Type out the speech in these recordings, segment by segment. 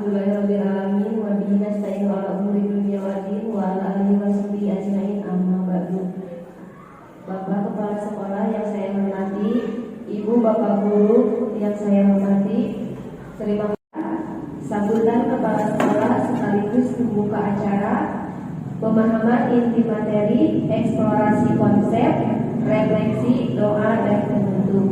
Alhamdulillahirabbil alamin wa bihi nasta'inu ala umuri dunya waddin wa ala alihi washabihi ajmain amma ba'du. Bapak Kepala Sekolah yang saya hormati, Ibu Bapak Guru yang saya hormati, terima kasih sambutan Kepala Sekolah sekaligus pembuka acara pemahaman inti materi, eksplorasi konsep, refleksi, doa dan penutup.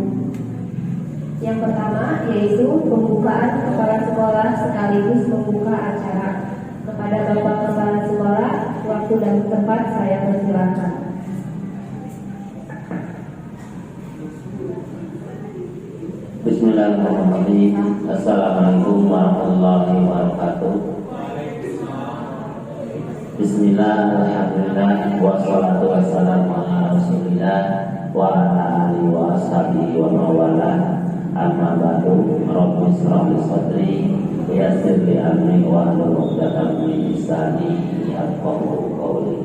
Yang pertama yaitu pembukaan Kepala Sekolah sekaligus membuka acara. Kepada Bapak Kepala Sekolah, waktu dan tempat saya persilakan. Bismillahirrahmanirrahim. Assalamualaikum warahmatullahi wabarakatuh. Bismillahirrahmanirrahim. Wassalatu wassalamu ala rasulillah wa ala alihi wa ashabihi wa mawalah. Amma ba'du. Rabbi shrah li sadri wa yassir li amri wa hlul 'uqdatam min lisani yafqahu qawli.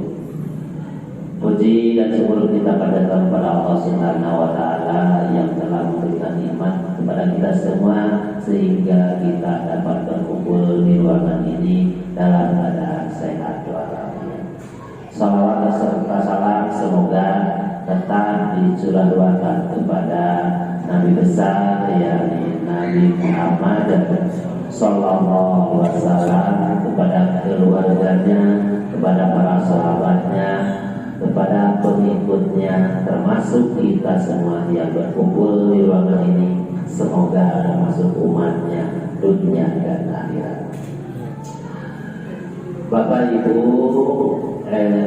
Puji dan syukur kita pada Allah Subhanahu wa taala yang telah memberikan nikmat kepada kita semua sehingga kita dapat berkumpul di ruangan ini dalam keadaan sehat walafiat. Salawat serta salam semoga tetap dicurahkan kepada Nabi besar yakni Nabi Muhammad sallallahu alaihi wasallam, kepada keluarganya, kepada para sahabatnya, kepada pengikutnya, termasuk kita semua yang berkumpul di ruangan ini. Semoga termasuk umatnya dunia dan akhirat. Bapak Ibu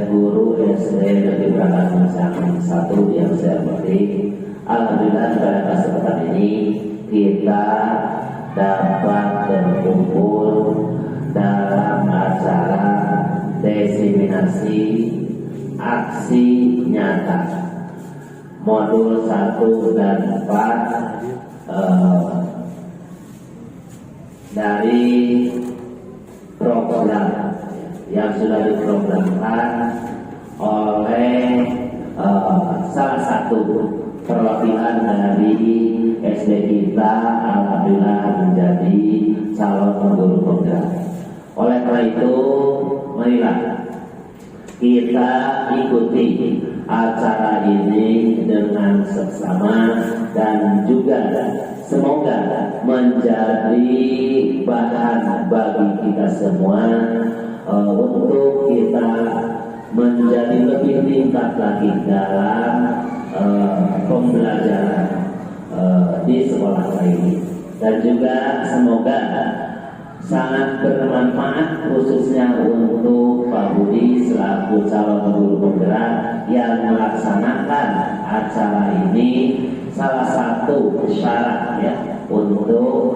guru SD Negeri Brahman Saking 1 yang saya hormati, alhamdulillah pada kesempatan ini kita dapat berkumpul dalam acara diseminasi aksi nyata modul 1 dan 4 dari program yang sudah diprogramkan oleh salah satu perwakilan dari SD kita, alhamdulillah menjadi calon guru program. Oleh karena itu, marilah kita ikuti acara ini dengan seksama dan juga semoga menjadi bahan bagi kita semua untuk kita menjadi lebih tingkat lagi dalam pembelajaran di sekolah ini, dan juga semoga sangat bermanfaat khususnya untuk Pak Budi selaku calon guru penggerak yang melaksanakan acara ini. Salah satu syarat ya untuk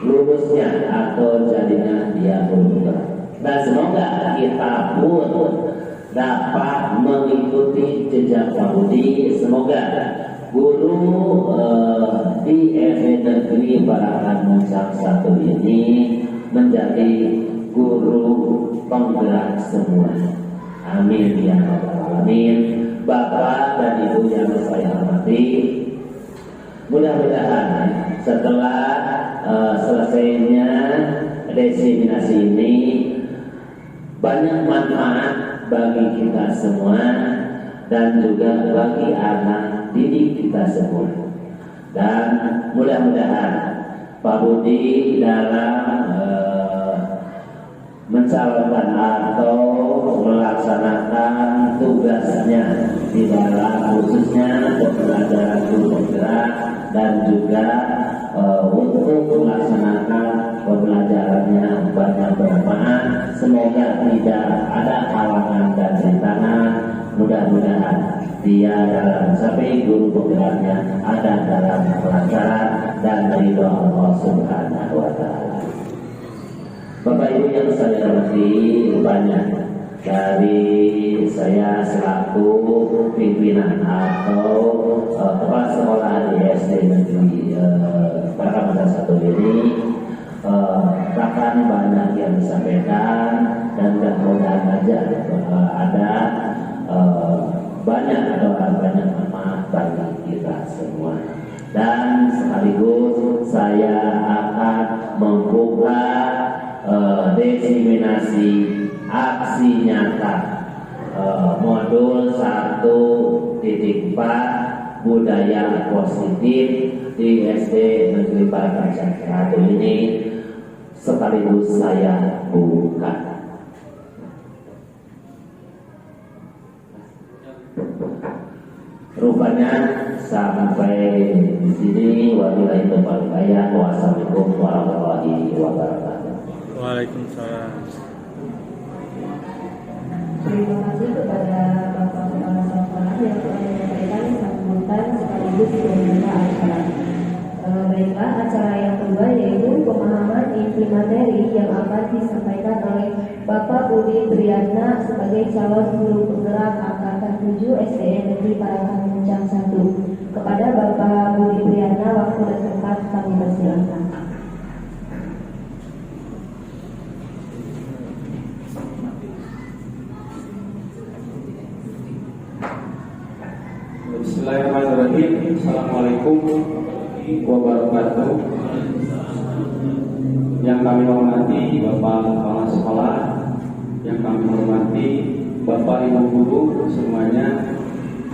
lulusnya atau jadinya dia guru penggerak, dan semoga kita pun dapat mengikuti jejak Pak Budi. Semoga guru di SD Negeri Barakan Muncang 1 ini menjadi guru penggerak semua. Amin ya rabbal alamin. Bapak dan Ibu yang saya hormati, mudah-mudahan setelah selesainya diseminasi ini banyak manfaat bagi kita semua dan juga bagi anak didik kita semua. Dan mudah-mudahan Pak Budi dalam mencalonkan atau melaksanakan tugasnya di dalam khususnya pembelajaran guru penggerak dan juga untuk melaksanakan pembelajarannya banyak bermanfaat. Semoga tidak ada halangan dan rintangan. Mudah-mudahan dia dalam sampai guru penggeraknya ada dalam kelancaran dan ridho Allah Subhanahu wa taala. Bapak Ibu yang saya hormati, banyak dari saya selaku pimpinan atau kepala sekolah di SD Negeri Barakan 1 ini bahkan banyak yang disampaikan, dan mudah-mudahan aja ada banyak manfaat bagi kita semua. Dan sekaligus saya akan membuka diseminasi aksi nyata modul 1.4 budaya positif di SD Negeri Barakacan 1 ini sekaligus saya buka. Rupanya sampai di sini wabillahi taufiq wal hidayah. Wassalamualaikum warahmatullahi wabarakatuh. Waalaikumsalam. Terima kasih kepada Bapak Kepala Sekolah yang telah menyampaikan sambutan sekaligus membuka acara. Baiklah, acara yang kedua yaitu pemahaman inti materi yang akan disampaikan oleh Bapak Budi Priyatna sebagai calon guru penggerak angkatan 7 SDN Negeri Parakan Muncang 1. Kepada Bapak Budi Priyatna, waktu dan tempat kami persilakan. Bismillahirrahmanirrahim. Assalamualaikum warahmatullahi wabarakatuh. Yang kami hormati Bapak Kepala Sekolah, yang kami hormati Bapak Ibu Guru semuanya,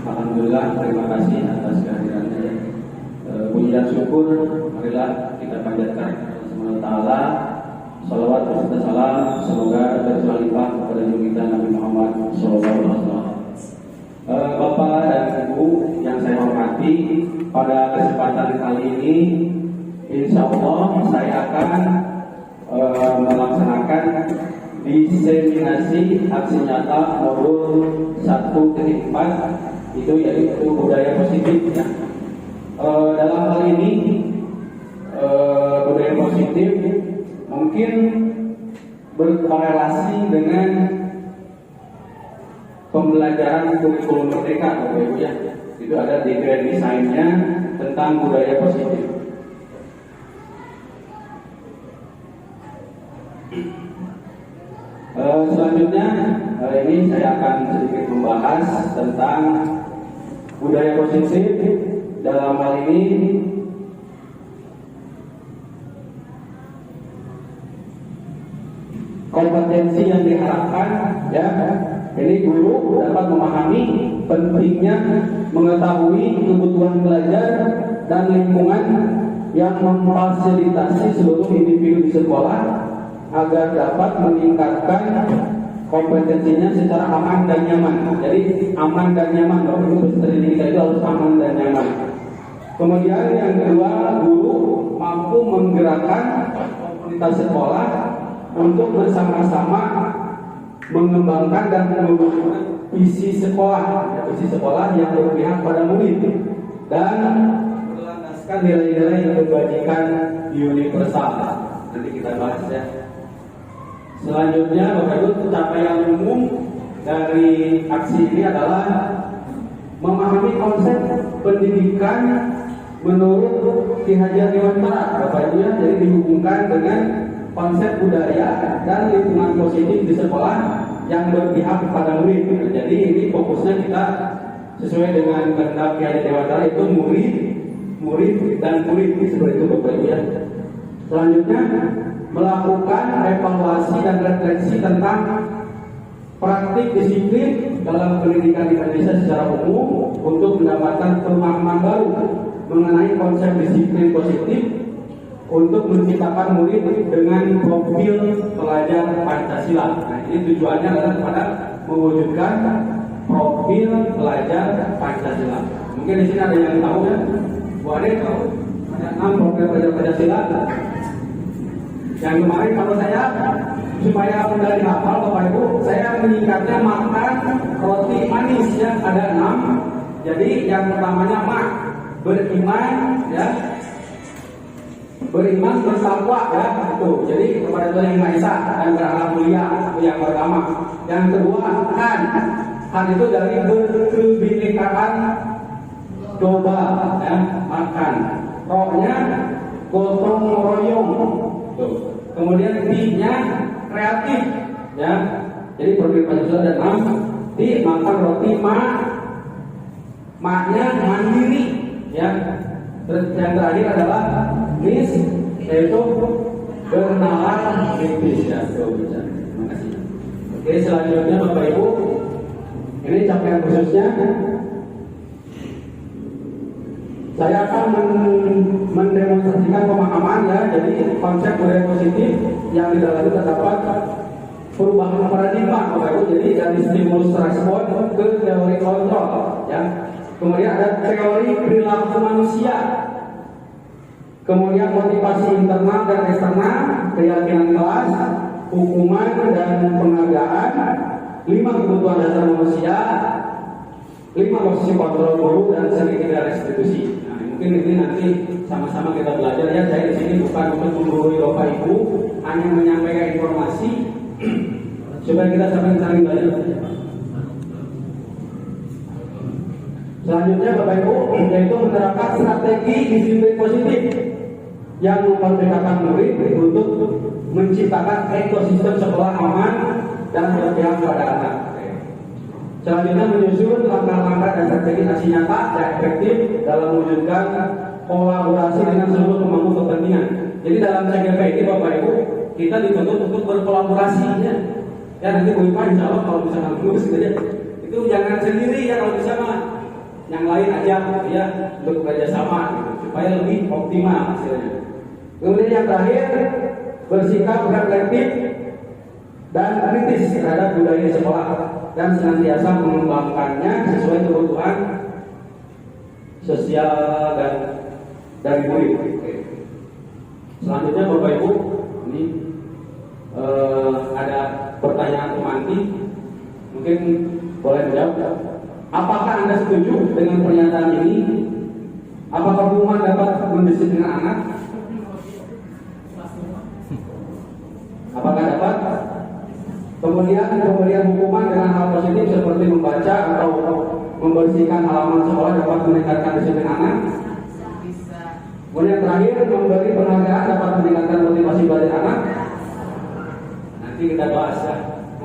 alhamdulillah terima kasih atas kehadirannya. Puji dan syukur marilah kita panjatkan kepada Ta'ala. Salawat serta salam semoga tercurah kepada junjungan Nabi Muhammad SAW. Bapak dan Ibu yang saya hormati, pada kesempatan kali ini insya Allah saya akan melaksanakan diseminasi aksi nyata modul 1.4, itu yaitu budaya positif ya. Dalam hal ini budaya positif mungkin berkorelasi dengan pembelajaran kurikulum merdeka, Bapak Ibu ya. Itu ada di grand desainnya tentang budaya positif. Selanjutnya hari ini saya akan sedikit membahas tentang budaya positif. Dalam hal ini kompetensi yang diharapkan ya. Ini guru dapat memahami pentingnya mengetahui kebutuhan belajar dan lingkungan yang memfasilitasi seluruh individu di sekolah agar dapat meningkatkan kompetensinya secara aman dan nyaman. Jadi aman dan nyaman, Bapak Ibu, pendidikan kita itu harus aman dan nyaman. Kemudian yang kedua, guru mampu menggerakkan komunitas sekolah untuk bersama-sama mengembangkan dan mewujudkan visi sekolah yang berpihak pada murid dan berlandaskan nilai-nilai kebajikan universal. Nanti kita bahas ya. Selanjutnya, Bapak Ibu, capaian umum dari aksi ini adalah memahami konsep pendidikan menurut Ki Hajar Dewantara, Bapak Ibu ya. Jadi dihubungkan dengan konsep budaya dan lingkungan positif di sekolah yang berpihak kepada murid. Jadi ini fokusnya kita sesuai dengan kehendak Ki Hajar Dewantara, itu murid dan murid seperti itu, Bapak Ibu ya. Selanjutnya melakukan evaluasi dan refleksi tentang praktik disiplin dalam pendidikan di Indonesia secara umum untuk mendapatkan pemahaman baru mengenai konsep disiplin positif untuk menciptakan murid dengan profil pelajar Pancasila. Nah, ini tujuannya adalah kepada mewujudkan profil pelajar Pancasila. Mungkin di sini ada yang tahu ya, Bu Ade tahu ada 6 profil pelajar Pancasila. Yang kemarin kalau saya supaya mudah dihafal Bapak Ibu, saya menyingkatnya makan roti manis ya, ada 6. Jadi yang pertamanya mak, beriman ya. Beriman bertakwa ya, itu. Jadi kepada Tuhan Yang Maha Esa dan berakhlak mulia, itu yang pertama. Yang kedua kan itu dari berkebinekaan coba ya, makan. Rohnya gotong royong. Tuh. Kemudian D-nya kreatif ya. Jadi profil Pancasila ada 6. D, makan roti maknya mandiri ya. Terus yang terakhir adalah NIS, yaitu bernalar kritis ya, terima kasih. Oke, selanjutnya Bapak Ibu, ini capaian khususnya. Saya akan mendemonstrasikan pemahaman ya, jadi konsep budaya positif yang di dalamnya terdapat perubahan paradigma Bapak Ibu. Jadi dari stimulus respon ke teori kontrol ya. Kemudian ada teori perilaku manusia. Kemudian motivasi internal dan eksternal, keyakinan kelas, hukuman dan penghargaan, 5 kebutuhan dasar manusia, 5 posisi kontrol guru dan segitiga restitusi. Nah, mungkin ini nanti sama-sama kita belajar ya. Saya di sini bukan untuk menggurui Bapak Ibu, hanya menyampaikan informasi supaya kita saling belajar. Selanjutnya Bapak Ibu, yaitu menerapkan strategi disiplin positif yang memerdekakan murid untuk menciptakan ekosistem sekolah aman dan berpihak pada anak. Selanjutnya menyusun langkah-langkah dan strategi aksi nyata dan efektif dalam mewujudkan kolaborasi dengan seluruh pemangku kepentingan. Jadi dalam CGP ini Bapak Ibu, kita dituntut untuk berkolaborasi ya. Ya nanti Bu Ipa insya Allah kalau bisa lulus gitu ya. Itu jangan sendiri ya, kalau bisa mah yang lain aja ya, untuk bekerja sama gitu, supaya lebih optimal hasilnya. Kemudian yang terakhir, bersikap reflektif dan kritis terhadap budaya sekolah dan senantiasa mengembangkannya sesuai kebutuhan sosial dan dari murid. Selanjutnya Bapak Ibu, ini ada pertanyaan pemantik, mungkin boleh menjawab. Apakah Anda setuju dengan pernyataan ini? Apakah hukuman dapat mendisiplin anak? Apakah dapat? Kemudian pemberian hukuman dengan hal positif seperti membaca atau membersihkan halaman sekolah dapat meningkatkan disiplin anak? Kemudian terakhir, memberi penghargaan dapat meningkatkan motivasi belajar anak? Nanti kita bahas ya.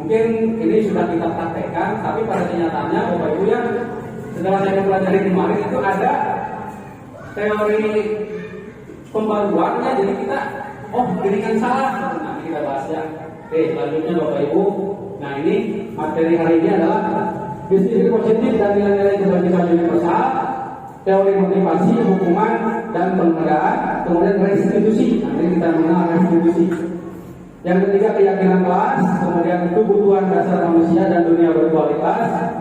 Mungkin ini sudah kita praktekkan, tapi pada kenyataannya Bapak Ibu ya, setelah saya pelajari kemarin itu ada teori pembaruannya, jadi kita ini kan salah. Nanti kita bahas ya. Oke, selanjutnya Bapak Ibu, nah ini materi hari ini adalah disiplin positif dan nilai-nilai kebajikan universal, teori motivasi, hukuman dan penghargaan, kemudian restitusi. Nanti kita mengenal restitusi. Yang ketiga, keyakinan kelas, kemudian kebutuhan dasar manusia dan dunia berkualitas,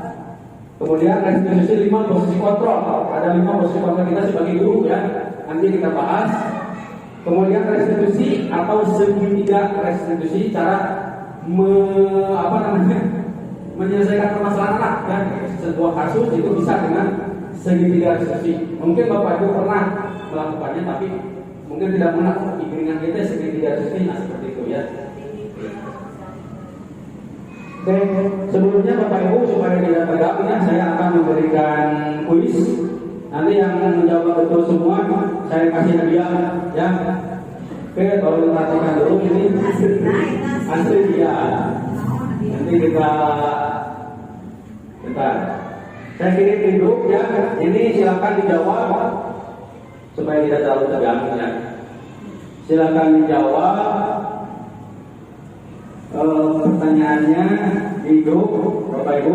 kemudian restitusi 5 posisi kontrol. Ada 5 posisi kontrol kita sebagai guru ya, nanti kita bahas. Kemudian restitusi atau segitiga restitusi, cara menyelesaikan permasalahan anak ya. Sebuah kasus itu bisa dengan segitiga restitusi. Mungkin Bapak Ibu pernah melakukannya, tapi mungkin tidak pernah iringan kita segitiga restitusi. Nah seperti itu ya. Oke, sebelumnya Bapak Ibu supaya tidak tegang ya, saya akan memberikan kuis. Nanti yang menjawab betul semua saya kasih hadiah ya. Oke, kalau diperhatikan dulu ini asli dia. Nanti kita bentar. Saya kirim di grup ya. Ini silakan dijawab supaya tidak terlalu tegang ya. Silakan dijawab pertanyaannya di grup Bapak Ibu.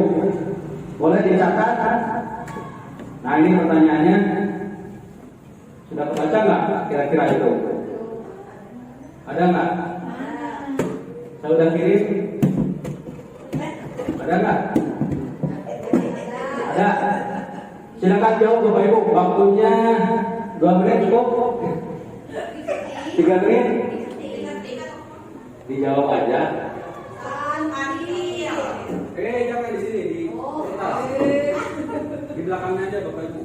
Boleh dicatat. Nah ini pertanyaannya sudah kebaca nggak kira-kira itu? Ada nggak? Saya udah kirim. Ada nggak? Ada. Silakan jawab Bapak Ibu. Waktunya 2 menit cukup? 3 menit? Dijawab aja. Jangan di sini di di belakangnya aja Bapak Ibu.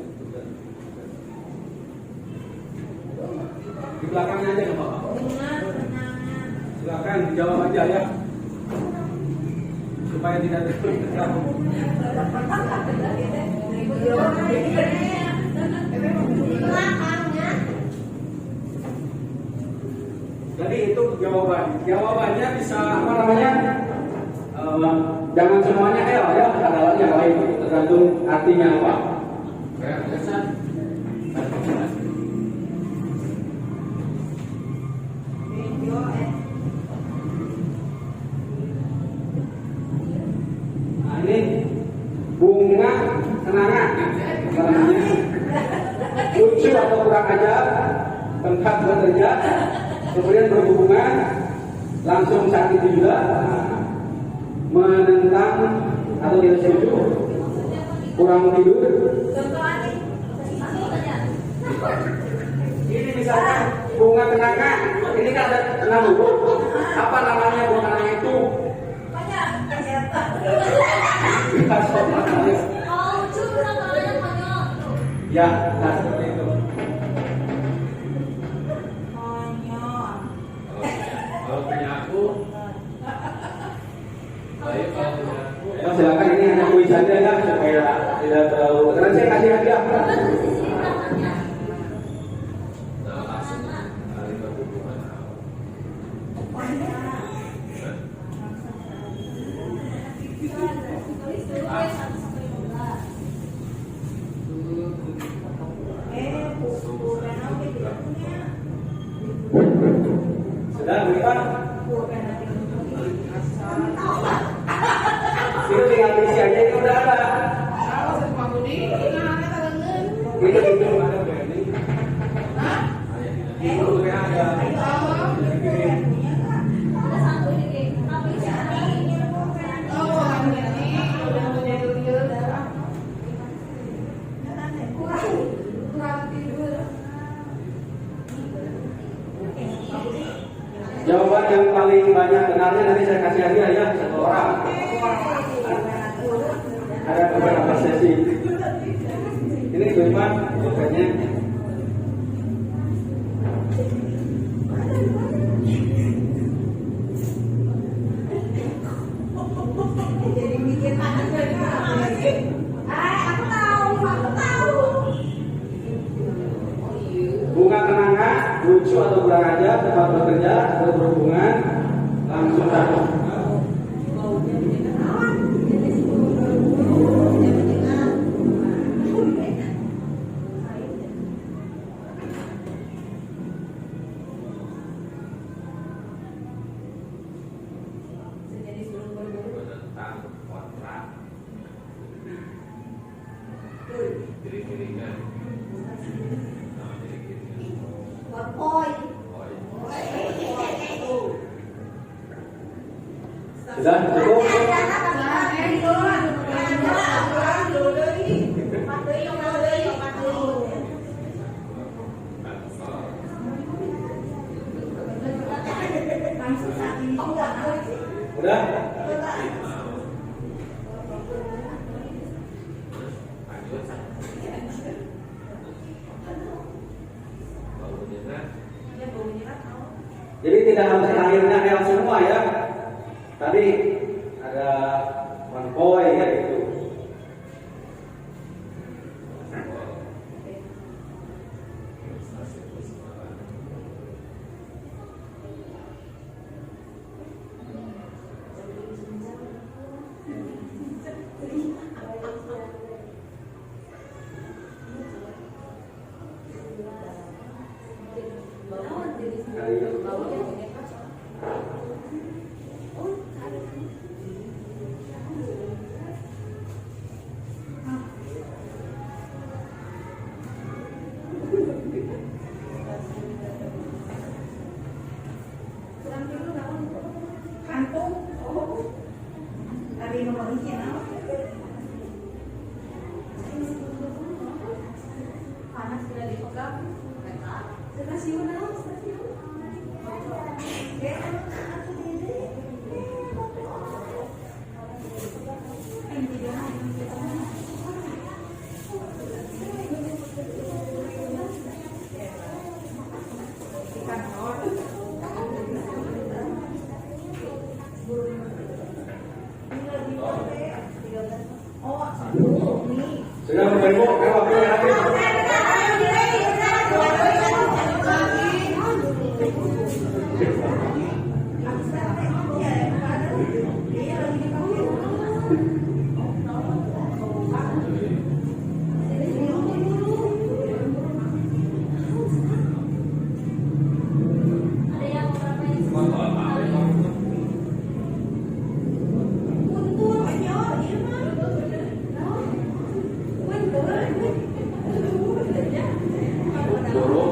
Di belakangnya aja Bapak. Silakan dijawab aja ya. Supaya tidak terganggu. Jadi itu jawabannya bisa apa namanya? Jangan semuanya L ya, ada yang lain tergantung artinya apa. aja tempat bekerja, kemudian berhubungan langsung saat itu juga menentang atau tidak setuju, kurang tidur. Ini misalkan bunga kenanga, ini kan ada 6 huruf. Apa namanya bunga kenanga itu? Ya, nah seperti itu. Kalau punya aku, baik kalau punya aku. Nah, silakan ini hanya kuis saja ya supaya tidak terlalu. Karena saya kasih hadiah. Langsung hari berhubungan. Sudah, bukan? Itu tinggal isi aja, itu udah ada. Itu ada Benny. Itu udah ada. Jawaban yang paling banyak benarnya nanti saya kasih hadiah ya, 1 orang. Ada beberapa sesi. Ini Iman, bukannya. Bunga kenanga, lucu atau kurang aja, tempat bekerja atau berhubungan, langsung saja. Menentang kontrak. Diri-dirinya. Nama diri-dirinya. Sudah cukup? Udah? Jadi tidak harus terakhirnya yang semua ya. Tadi ada one point ya itu. Sudah Bapak Ibu, waktunya habis. Guru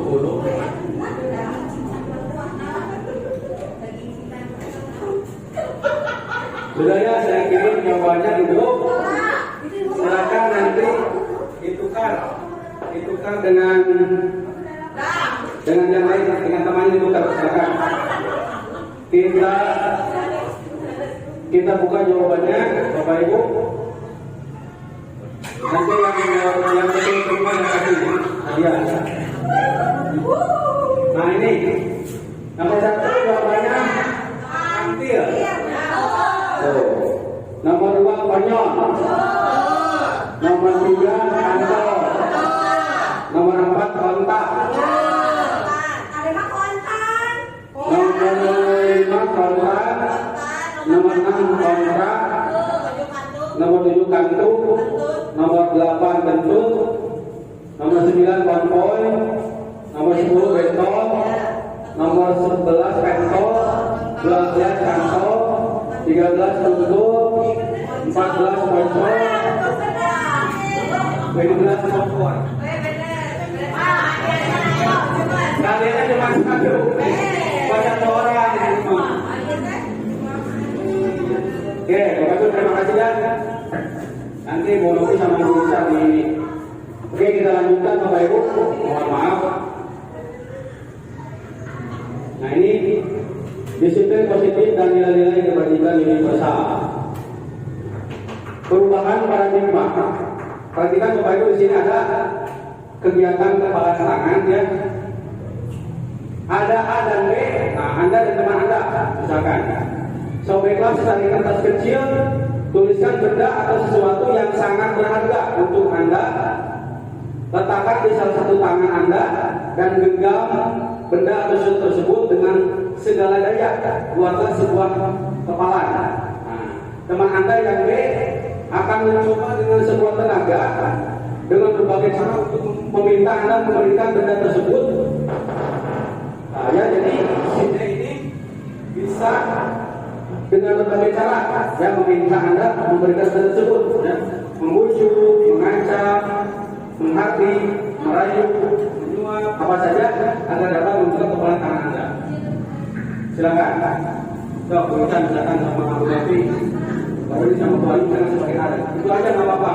Sudah ya, saya kirim jawabannya dulu. Silakan nanti ditukar dengan yang lain, dengan temannya ditukar. Silakan. Kita buka jawabannya, Bapak Ibu. Nanti yang betul terima yang kasih hadiah. Nah ini nomor 1 jawabannya antil. Nomor 2 konyol. Nomor 3 kantol. Nomor 4 kontak. Nomor 5 kontrak. Nomor 6 kontrak. Nomor 7 kantung. Nomor 8 bentuk. Nomor 9 konvoy. Nomor 10 bentol. Nomor 11 pentol. 12 kantol. 13 tutup. 14 bocor. 15 kompor. Kalian cuma satu. Banyak orang di rumah. Oke, Bapak Ibu terima kasih ya. Nanti Bu Novi sama Bu Nisa di. Oke, kita lanjutkan Bapak Ibu. Mohon maaf. Nah ini disiplin positif dan nilai-nilai kebajikan universal. Perubahan paradigma. Perhatikan Bapak Ibu, di sini ada kegiatan kepala tangan ya. Ada A dan B. Nah, Anda dan teman Anda misalkan sobeklah secari kertas kecil, tuliskan benda atau sesuatu yang sangat berharga untuk Anda. Letakkan di salah satu tangan Anda dan genggam benda atau sesuatu tersebut dengan segala daya. Buatlah sebuah kepalan. Nah, teman Anda yang B akan mencoba dengan sebuah tenaga dengan berbagai cara untuk meminta Anda memberikan benda tersebut. Nah, ya, jadi sini ini bisa dengan berbagai cara yang meminta Anda memberikan benda tersebut, ya. Membujuk, mengancam, menghardik, merayu, menyuap, apa saja agar dapat membuka kepala tangan Anda. Silakan. Coba berikan misalkan sama Abu Dhabi, baru ini sama Tuhan jangan sebagai adat. Itu aja nggak apa-apa.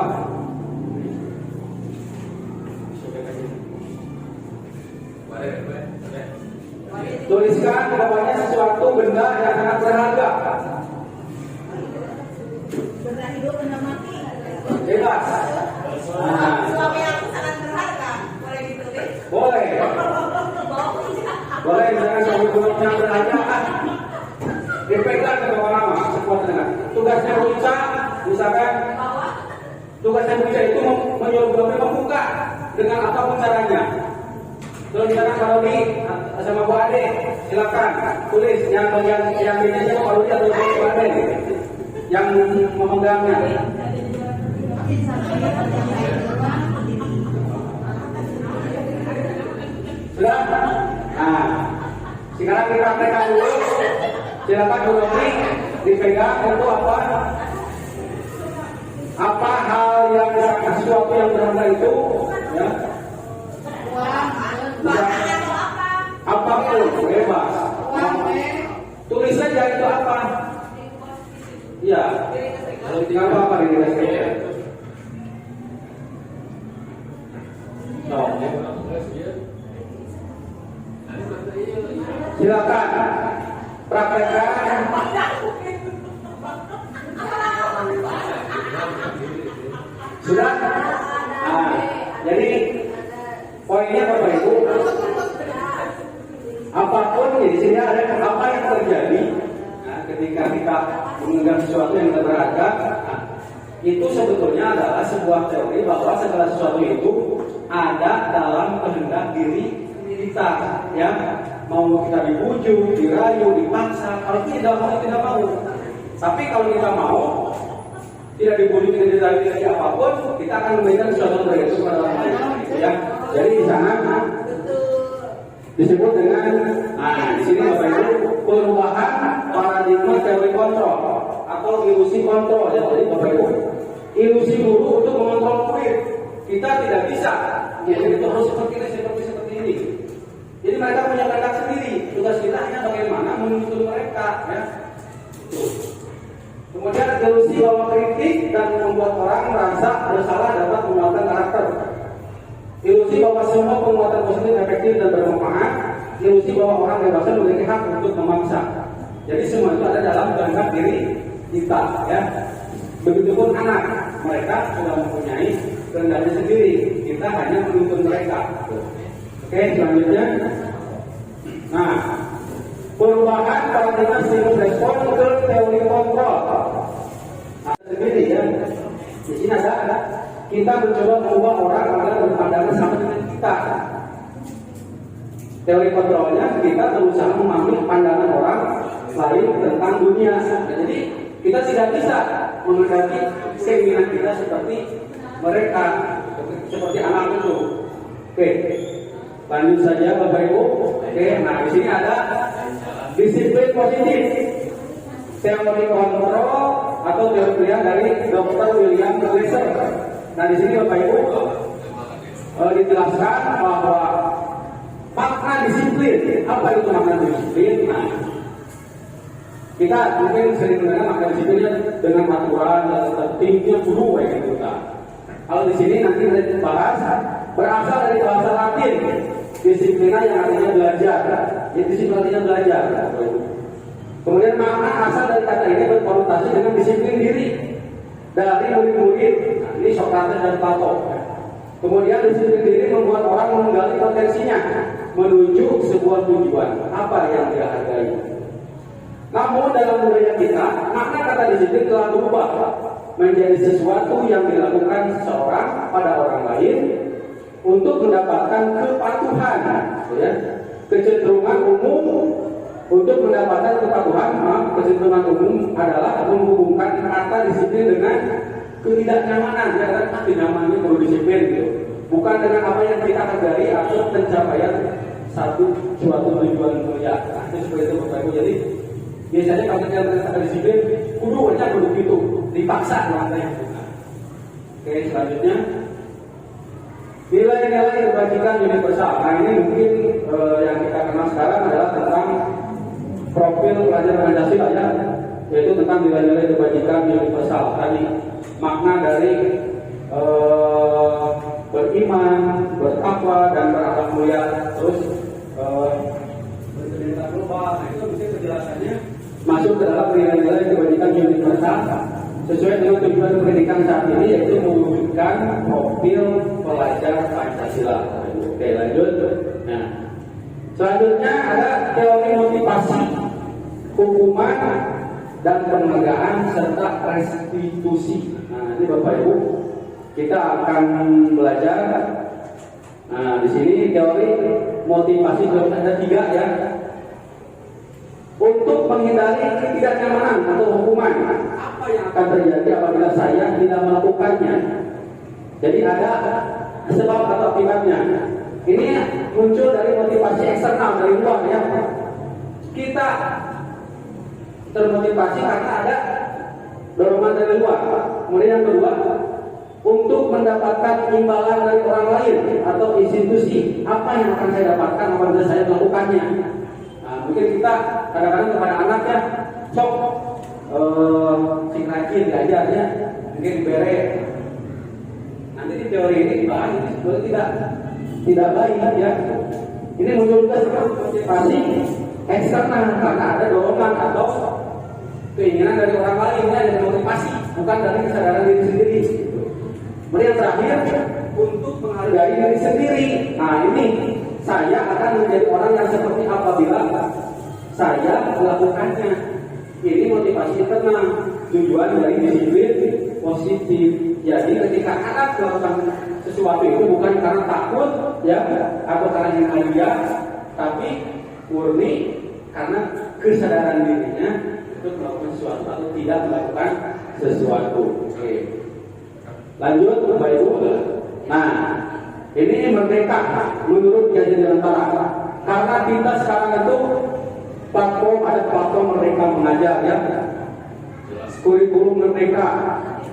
Tuliskan bawahnya sesuatu benda yang sangat berharga. Benda hidup, benda mati. Bebas. Nah, Suami aku sangat berharga. Boleh ditulis? boleh. Boleh misalkan suami punya yang berharga, dipegang ke bawah lama sekuat tenaga. Tugasnya berusaha, misalkan tugasnya berusaha itu menyuruh Bapak membuka dengan apapun caranya. Terus misalkan Pak Rodi sama Bu Ade, silakan tulis yang ini aja Pak Rodi atau Bu Ade yang memegangnya. Sudah? Nah, sekarang kita praktekkan dulu. Silakan Bu Rodi dipegang itu apa? Apa hal yang sesuatu yang berharga itu? Ya. Apapun bebas. Tulis saja itu apa? Iya. Kalau tinggal apa di diri saya? Silakan praktekkan. Sudah? Nah, jadi poinnya Bapak Ibu, apapun di sini ada apa yang terjadi. Nah, ketika kita mengenal sesuatu yang berharga, nah, itu sebetulnya adalah sebuah teori bahwa segala sesuatu itu ada dalam kehendak diri kita, ya. Mau kita dibujuk, dirayu, dipaksa, kalau tidak mau. Tapi kalau kita mau, tidak dibujuk, tidak dirayu, tidak apapun, kita akan memberikan sesuatu yang berharga kepada orang lain, ya. Jadi di sana disebut dengan, di sini Bapak Ibu, perubahan paradigma teori kontrol atau ilusi kontrol, ya. Jadi Bapak Ibu, ilusi guru untuk mengontrol murid, kita tidak bisa. Jadi itu harus seperti ini. Jadi mereka punya kehendak sendiri. Tugas kita hanya bagaimana menuntun mereka, ya. Kemudian Kemudian ilusi bahwa kritik dan membuat orang merasa bersalah dapat menguatkan karakter. Ilusi bahwa semua penguatan positif efektif dan bermanfaat. Ilusi bahwa orang dewasa memiliki hak untuk memaksa. Jadi semua itu ada dalam kehendak diri kita, ya. Begitupun anak, mereka sudah mempunyai kehendaknya sendiri. Kita hanya menuntun mereka. Oke, selanjutnya. Nah, perubahan paradigma stimulus respon ke teori kontrol. Ada sendiri, ya. Di sini ada kita mencoba mengubah orang agar berpandangan sama dengan kita. Teori kontrolnya kita berusaha memahami pandangan orang lain tentang dunia. Jadi kita tidak bisa mengendaki keinginan kita seperti mereka, seperti anak itu. Oke, lanjut saja Bapak Ibu. Oke, nah di sini ada disiplin positif, teori kontrol atau teori pilihan dari Dr. William Glasser. Nah di sini Bapak Ibu dijelaskan bahwa makna disiplin. Apa itu makna disiplin? Nah, kita mungkin sering mendengar makna disiplinnya dengan aturan dan tertibnya guru kayak gitu kan. Kalau di sini nanti kita bahas berasal dari bahasa Latin disiplina yang artinya belajar. Jadi disiplin artinya belajar. Kemudian makna asal dari kata ini berkonotasi dengan disiplin diri dari murid-murid. Ini Sokrates dan Plato. Kemudian disiplin diri membuat orang menggali potensinya menuju sebuah tujuan apa yang dia hargai. Namun dalam budaya kita, makna kata disiplin telah berubah menjadi sesuatu yang dilakukan seseorang pada orang lain untuk mendapatkan kepatuhan, ya. Kecenderungan umum untuk mendapatkan kepatuhan, kecenderungan umum adalah menghubungkan kata disiplin dengan ketidaknyamanan, ya kan? Ketidaknyamanan perlu disiplin gitu. Bukan dengan apa yang kita hargai atau pencapaian suatu tujuan mulia. Nah, itu seperti itu Bapak Ibu. Jadi biasanya kalau kita kata disiplin, kudu aja begitu, dipaksa namanya. Oke, selanjutnya nilai-nilai kebajikan universal. Nah ini mungkin yang kita kenal sekarang adalah tentang profil pelajar Pancasila, ya, yaitu tentang nilai-nilai kebajikan universal. Tadi makna dari beriman, bertakwa dan berakhlak mulia, terus berintegritas global. Nah itu mungkin penjelasannya masuk ke dalam nilai-nilai kebajikan universal sesuai dengan tujuan pendidikan saat ini, yaitu mewujudkan profil pelajar Pancasila. Oke, lanjut. Nah, selanjutnya ada teori motivasi, hukuman dan penghargaan serta restitusi. Nah, ini Bapak Ibu kita akan belajar. Nah, di sini teori motivasi ada 3, ya. Untuk menghindari ketidaknyamanan atau hukuman, apa yang akan terjadi apabila saya tidak melakukannya? Jadi ada sebab atau akibatnya. Ini muncul dari motivasi eksternal dari luar, ya. Kita termotivasi karena ada dorongan dari luar. Kemudian yang kedua, untuk mendapatkan imbalan dari orang lain atau institusi, apa yang akan saya dapatkan apabila saya melakukannya? Mungkin kita kadang-kadang kepada anaknya sok sing rajin diajarnya, mungkin diberi. Nanti di teori ini dibahas ini sebetulnya tidak baik, ya. Ini muncul juga sebagai motivasi eksternal karena ada dorongan atau keinginan dari orang lain, ya, dari motivasi, bukan dari kesadaran diri sendiri. Kemudian yang terakhir, untuk menghargai diri sendiri. Nah ini saya akan menjadi orang yang seperti apabila saya melakukannya. Ini motivasi internal, tujuan dari disiplin positif. Jadi ketika anak melakukan sesuatu itu bukan karena takut, ya, atau karena ingin hadiah, tapi murni karena kesadaran dirinya untuk melakukan sesuatu atau tidak melakukan sesuatu. Oke. Lanjut Bapak Ibu. Nah, ini merdeka menurut Kiai Dirgantara. Karena kita sekarang itu ada platform Merdeka Mengajar, ya. Kurikulum merdeka.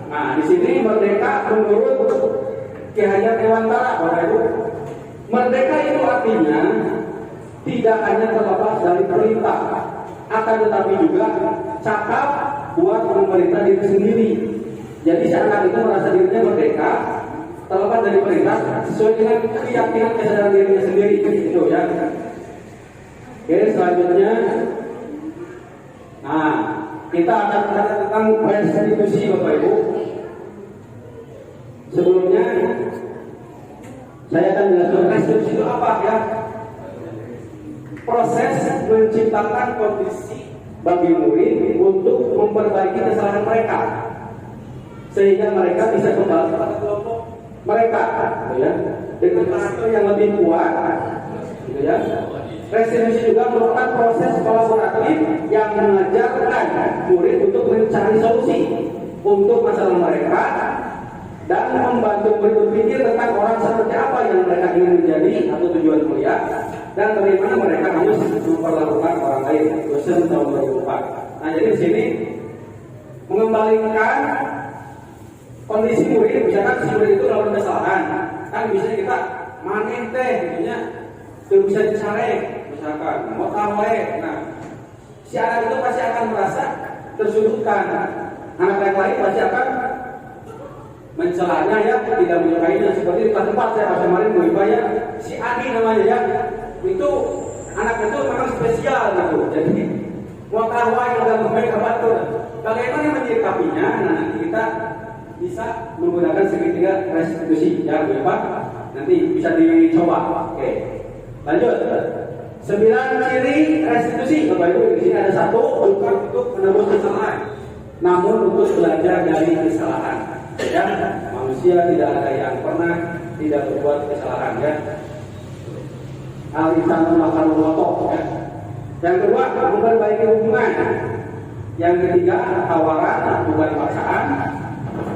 Nah, di sini merdeka menurut Kiai Dirgantara, Bapak Ibu. Merdeka itu artinya tidak hanya terlepas dari perintah, akan tetapi juga cakap, buat memerintah diri sendiri. Jadi si anak itu merasa dirinya merdeka, terlepas dari perintah sesuai dengan keyakinan kesadaran dirinya sendiri, gitu ya. Oke, selanjutnya, nah kita akan bicara tentang restitusi, Bapak Ibu. Sebelumnya saya akan jelaskan restitusi itu apa ya. Proses menciptakan kondisi bagi murid untuk memperbaiki kesalahan mereka sehingga mereka bisa kembali pada kelompok mereka, gitu ya, dengan karakter yang lebih kuat, gitu ya. Restitusi juga merupakan proses kolaboratif yang mengajarkan murid untuk mencari solusi untuk masalah mereka dan membantu murid berpikir tentang orang seperti apa yang mereka ingin menjadi atau tujuan kuliah dan bagaimana mereka harus memperlakukan orang lain. Dosen tahun 2004. Nah, jadi di sini mengembalikan kondisi murid, misalkan si murid itu melakukan kesalahan, kan biasanya kita manen teh, intinya itu bisa dicari, misalkan mau tahu. Nah, si anak itu pasti akan merasa tersudutkan. Anak yang lain pasti akan mencelanya ya, tidak menyukainya. Seperti di tempat saya pas kemarin ya, si Adi namanya ya, itu anak itu memang spesial gitu. Jadi mau tahu yang dalam baik apa tuh, bagaimana menyikapinya? Nah, nanti kita bisa menggunakan segitiga restitusi ya, Bapak. Nanti bisa dicoba. Oke, lanjut. 9 ciri restitusi, Bapak Ibu. Di sini ada 1, bukan untuk menebus kesalahan, namun untuk belajar dari kesalahan. Ya, manusia tidak ada yang pernah tidak berbuat kesalahan ya. Al-insanu makan rotok ya. Yang kedua, memperbaiki hubungan. Yang ketiga, tawaran bukan paksaan.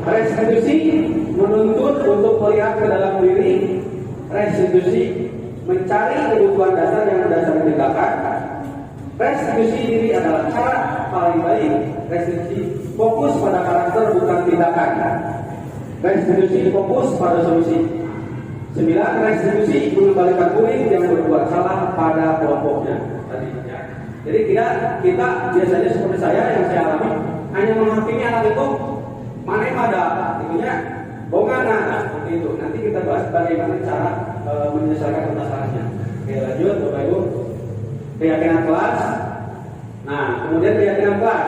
Restitusi menuntut untuk melihat ke dalam diri. Restitusi mencari kebutuhan dasar yang berdasar tindakan. Restitusi diri adalah cara paling baik. Restitusi fokus pada karakter bukan tindakan. Restitusi fokus pada solusi. 9, restitusi mengembalikan murid yang berbuat salah pada kelompoknya. Tadi ya. Jadi kita biasanya seperti saya yang saya alami hanya menghakimi anak itu mana ada, itunya bongana seperti itu. Nanti kita bahas bagaimana cara menyelesaikan permasalahannya. Oke, lanjut Bapak Ibu. Keyakinan kelas. Nah, kemudian keyakinan kelas.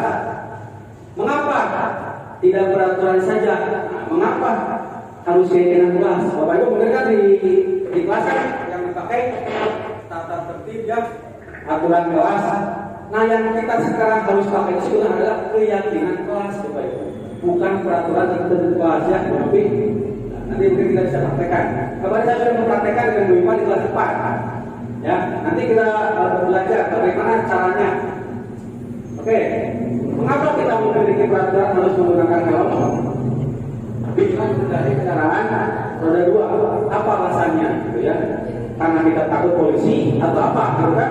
Mengapa tidak beraturan saja? Nah, mengapa harus keyakinan kelas? Bapak Ibu benar kan di kelas kan yang dipakai tata tertib ya, aturan kelas. Nah, yang kita sekarang harus pakai itu adalah keyakinan kelas, Bapak Ibu. Bukan peraturan tertentu kelas ya, tapi nanti mungkin kita bisa praktekkan. Kemarin saya sudah mempraktekkan dengan Bu Ipa di kelas 4. Ya, nanti kita belajar bagaimana caranya. Oke, mengapa kita memiliki peraturan harus menggunakan helm? Bila dari kendaraan roda 2, apa alasannya? Gitu ya? Karena kita takut polisi atau apa? Gitu kan?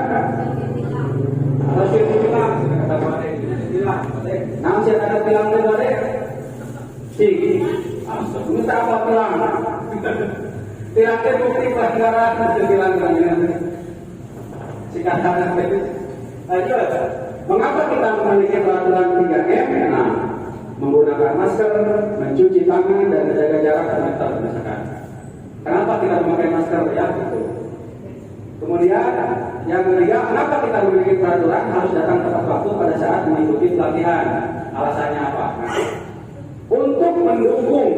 Atau sirkuit bilang, kata Pak Ade, bilang, nah siapa ada bilang ke Pak Ade? Minta apa bilang? Bilangnya bukti pelanggaran, bilang sikatan itu. Lanjut. Mengapa kita memiliki peraturan 3M? Nah, menggunakan masker, mencuci tangan, dan menjaga jarak dan meter misalkan. Kenapa kita memakai masker ya? Gitu. Kemudian yang ketiga, kenapa kita memiliki peraturan harus datang tepat waktu pada saat mengikuti pelatihan? Alasannya apa? Nah, untuk mendukung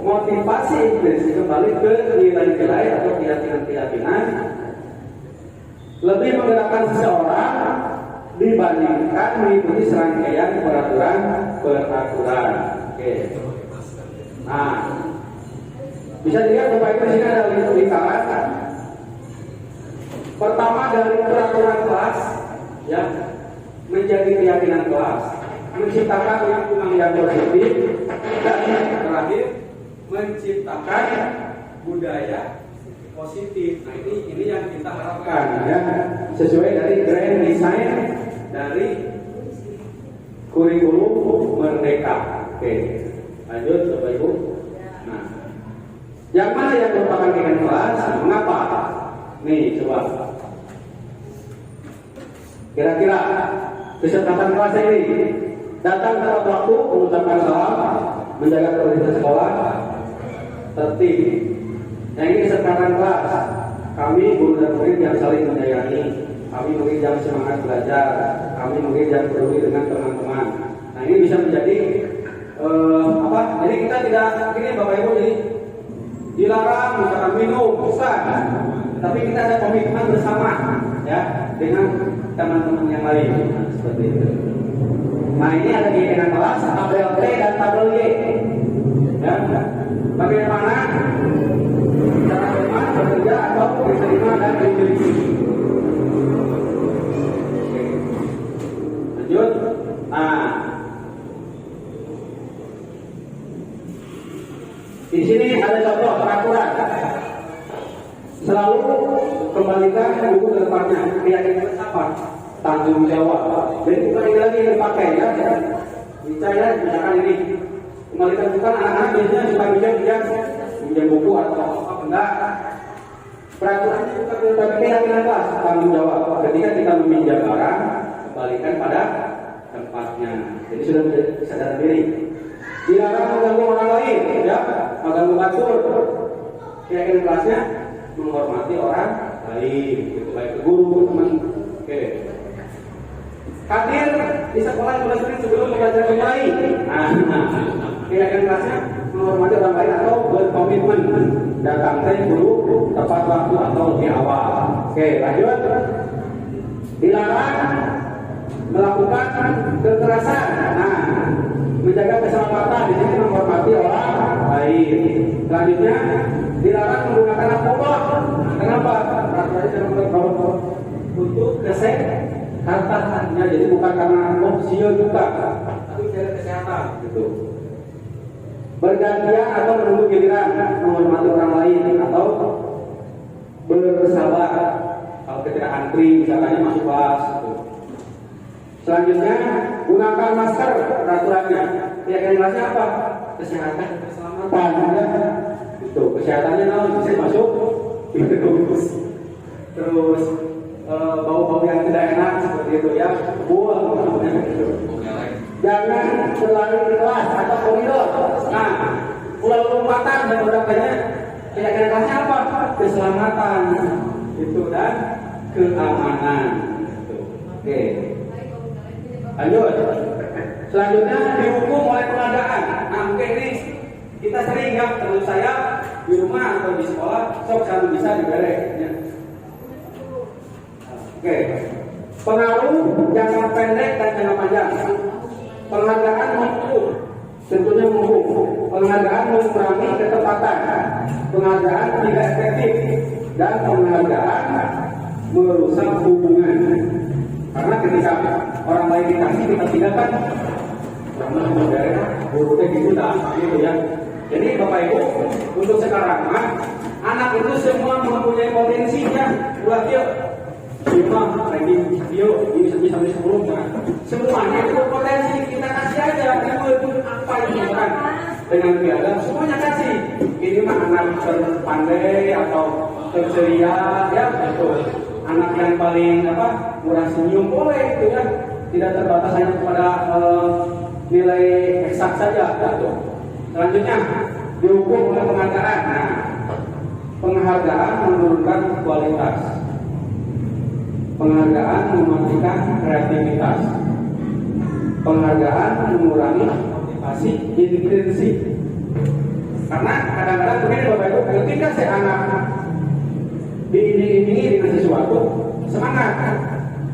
motivasi inspirasi kembali ke nilai-nilai atau keyakinan-keyakinan, lebih menggerakkan seseorang dibandingkan mengikuti serangkaian peraturan. Oke. Nah, bisa dilihat Bapak Ibu di sini ada lingkaran. Pertama dari peraturan kelas, ya, menjadi keyakinan kelas, menciptakan lingkungan yang positif, dan terakhir menciptakan budaya positif. Nah, ini yang kita harapkan ya, sesuai dari grand design dari kurikulum Merdeka. Oke, lanjut Bapak Ibu. Nah, yang mana yang merupakan keyakinan kelas? Mengapa? Nih, coba. Kira-kira kesepakatan kelas ini Datang tepat waktu, mengucapkan salam, menjaga kualitas sekolah, tertib. Yang ini kesepakatan kelas. Kami guru dan murid yang saling menyayangi, kami murid yang semangat belajar, kami murid yang peduli dengan teman-teman. Nah ini bisa menjadi Jadi kita tidak ini Bapak Ibu jadi dilarang misalkan minum, bukan. Tapi kita ada komitmen bersama ya dengan teman-teman yang lain. Nah, seperti itu. Nah ini ada di kelas tabel T dan tabel Y. Ya, bagaimana cara teman bekerja atau diterima dan diterima. Lanjut. Nah, di sini ada contoh peraturan. Selalu kembalikan buku ke depannya. Keyakinan apa? Tanggung jawab. Jadi bukan ini lagi yang dipakai ya. Misalnya misalkan ini kembalikan bukan anak-anak biasanya suka pinjam buku atau apa benda. Peraturan bukan tapi keyakinan apa? Tanggung jawab. Ketika kita meminjam barang, kembalikan pada tempatnya. Jadi sudah menjadi kesadaran diri. Dilarang mengganggu orang lain, ya, mengganggu atur. Keyakinan kelasnya menghormati orang lain, gitu, baik guru, teman. Oke. Hadir di sekolah 15 menit sebelum pembelajaran dimulai. Keyakinan kelasnya menghormati orang lain atau berkomitmen datang ke guru tepat waktu atau lebih awal. Oke, lanjut. Dilarang melakukan kekerasan. Menjaga keselamatan di sini menghormati orang lain. Selanjutnya dilarang menggunakan narkoba. Kenapa? Peraturannya untuk kesehatannya. Jadi bukan karena opsinya juga, tapi dari kesehatan. Gitu. Bergantian atau menunggu giliran menghormati orang lain atau bersabar. Kalau ketika antri misalnya masuk kelas. Gitu. Selanjutnya gunakan masker peraturannya. Keyakinan kelasnya apa? Kesehatan, keselamatan. Ya. Itu kesehatannya bisa masuk. Terus bau-bau yang tidak enak seperti itu ya. Buang gitu. Jangan berlari di kelas atau koridor. Nah, ulang lompatan dan sebagainya. Keyakinan kelasnya apa? Keselamatan. Itu dan keamanan. Gitu. Oke. Lanjut. Selanjutnya dihukum oleh penghargaan. Nah mungkin ini kita sering ya, terus saya di rumah atau di sekolah, sok selalu bisa diberi. Ya. Oke. Pengaruh jangka pendek dan jangka panjang. Penghargaan menghukum, tentunya menghukum. Penghargaan mengurangi ketepatan. Penghargaan tidak efektif dan penghargaan merusak hubungan. Karena ketika orang lain dikasih kita tidak kan karena sebenarnya buruknya gitu ya. Jadi Bapak Ibu untuk sekarang anak itu semua mempunyai potensinya. Buat dia cuma lagi video ini bisa 10 kan. Semuanya itu potensi kita kasih aja. Itu apa ini kan dengan piala semuanya kasih. Ini mah anak terpandai atau terceria ya betul. Anak yang paling murah senyum boleh itu ya, tidak terbatas hanya kepada nilai eksak saja gitu. Selanjutnya dihukum oleh penghargaan. Nah, penghargaan menurunkan kualitas, penghargaan mematikan kreativitas, penghargaan mengurangi motivasi intrinsik. Karena kadang-kadang begini Bapak Ibu, ketika si anak diiming-imingi dengan sesuatu semangat,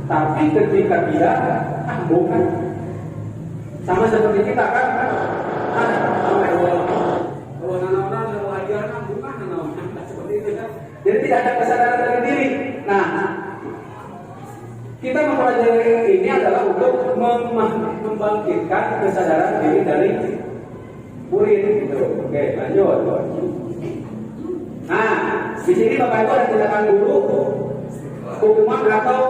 tapi ketika dia bukan sama seperti kita kan jadi tidak ada kesadaran dari diri. Nah kita mempelajari ini adalah untuk membangkitkan kesadaran diri dari murid gitu. Oke lanjut. Nah, di sini Bapak Ibu ada tindakan guru, hukuman atau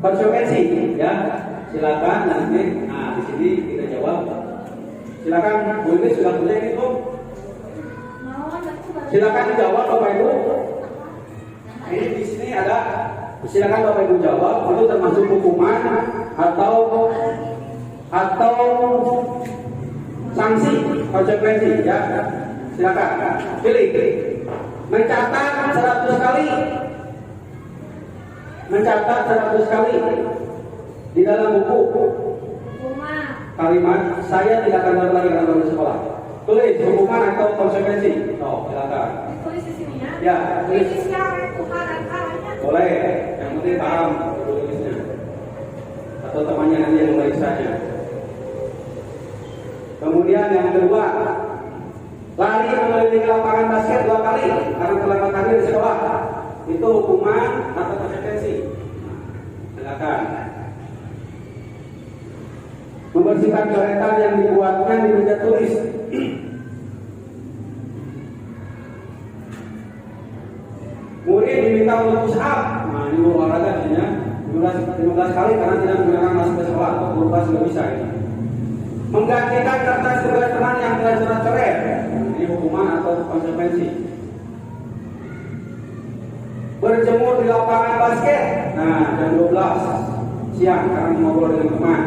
konsekuensi, ya. Silakan nanti. Nah, di sini kita jawab. Silakan Bu ini sudah punya ini tuh. Silakan dijawab Bapak Ibu. Ini di sini ada Silakan Bapak Ibu jawab, itu termasuk hukuman atau sanksi, konsekuensi ya. Silakan pilih. Mencatat 100 kali. Mencatat 100 kali di dalam buku. Kalimat saya tidak akan balik lagi karena baru sekolah. Tulis hukuman atau konsekuensi. Oh, silakan. Tulis di sini ya. Ya, tulis. Ini siapa Tuhan dan Allahnya? Boleh, yang penting paham tulisnya. Atau temannya nanti yang memeriksaanya. Kemudian yang kedua, lari mengelilingi lapangan basket 2 kali karena terlambat hadir di sekolah. Itu hukuman atau konsekuensi. Silakan. Membersihkan coretan yang dibuatnya di meja tulis. Murid diminta untuk push up. Nah, ini olahraga ya. 15 kali karena tidak menggunakan masker ke sekolah. Atau berupa sudah bisa ini. Menggantikan kertas tugas teman yang telah coret-coret. Ini hukuman atau konsekuensi. Berjemur di lapangan basket. Nah, jam 12 siang karena ngobrol dengan teman.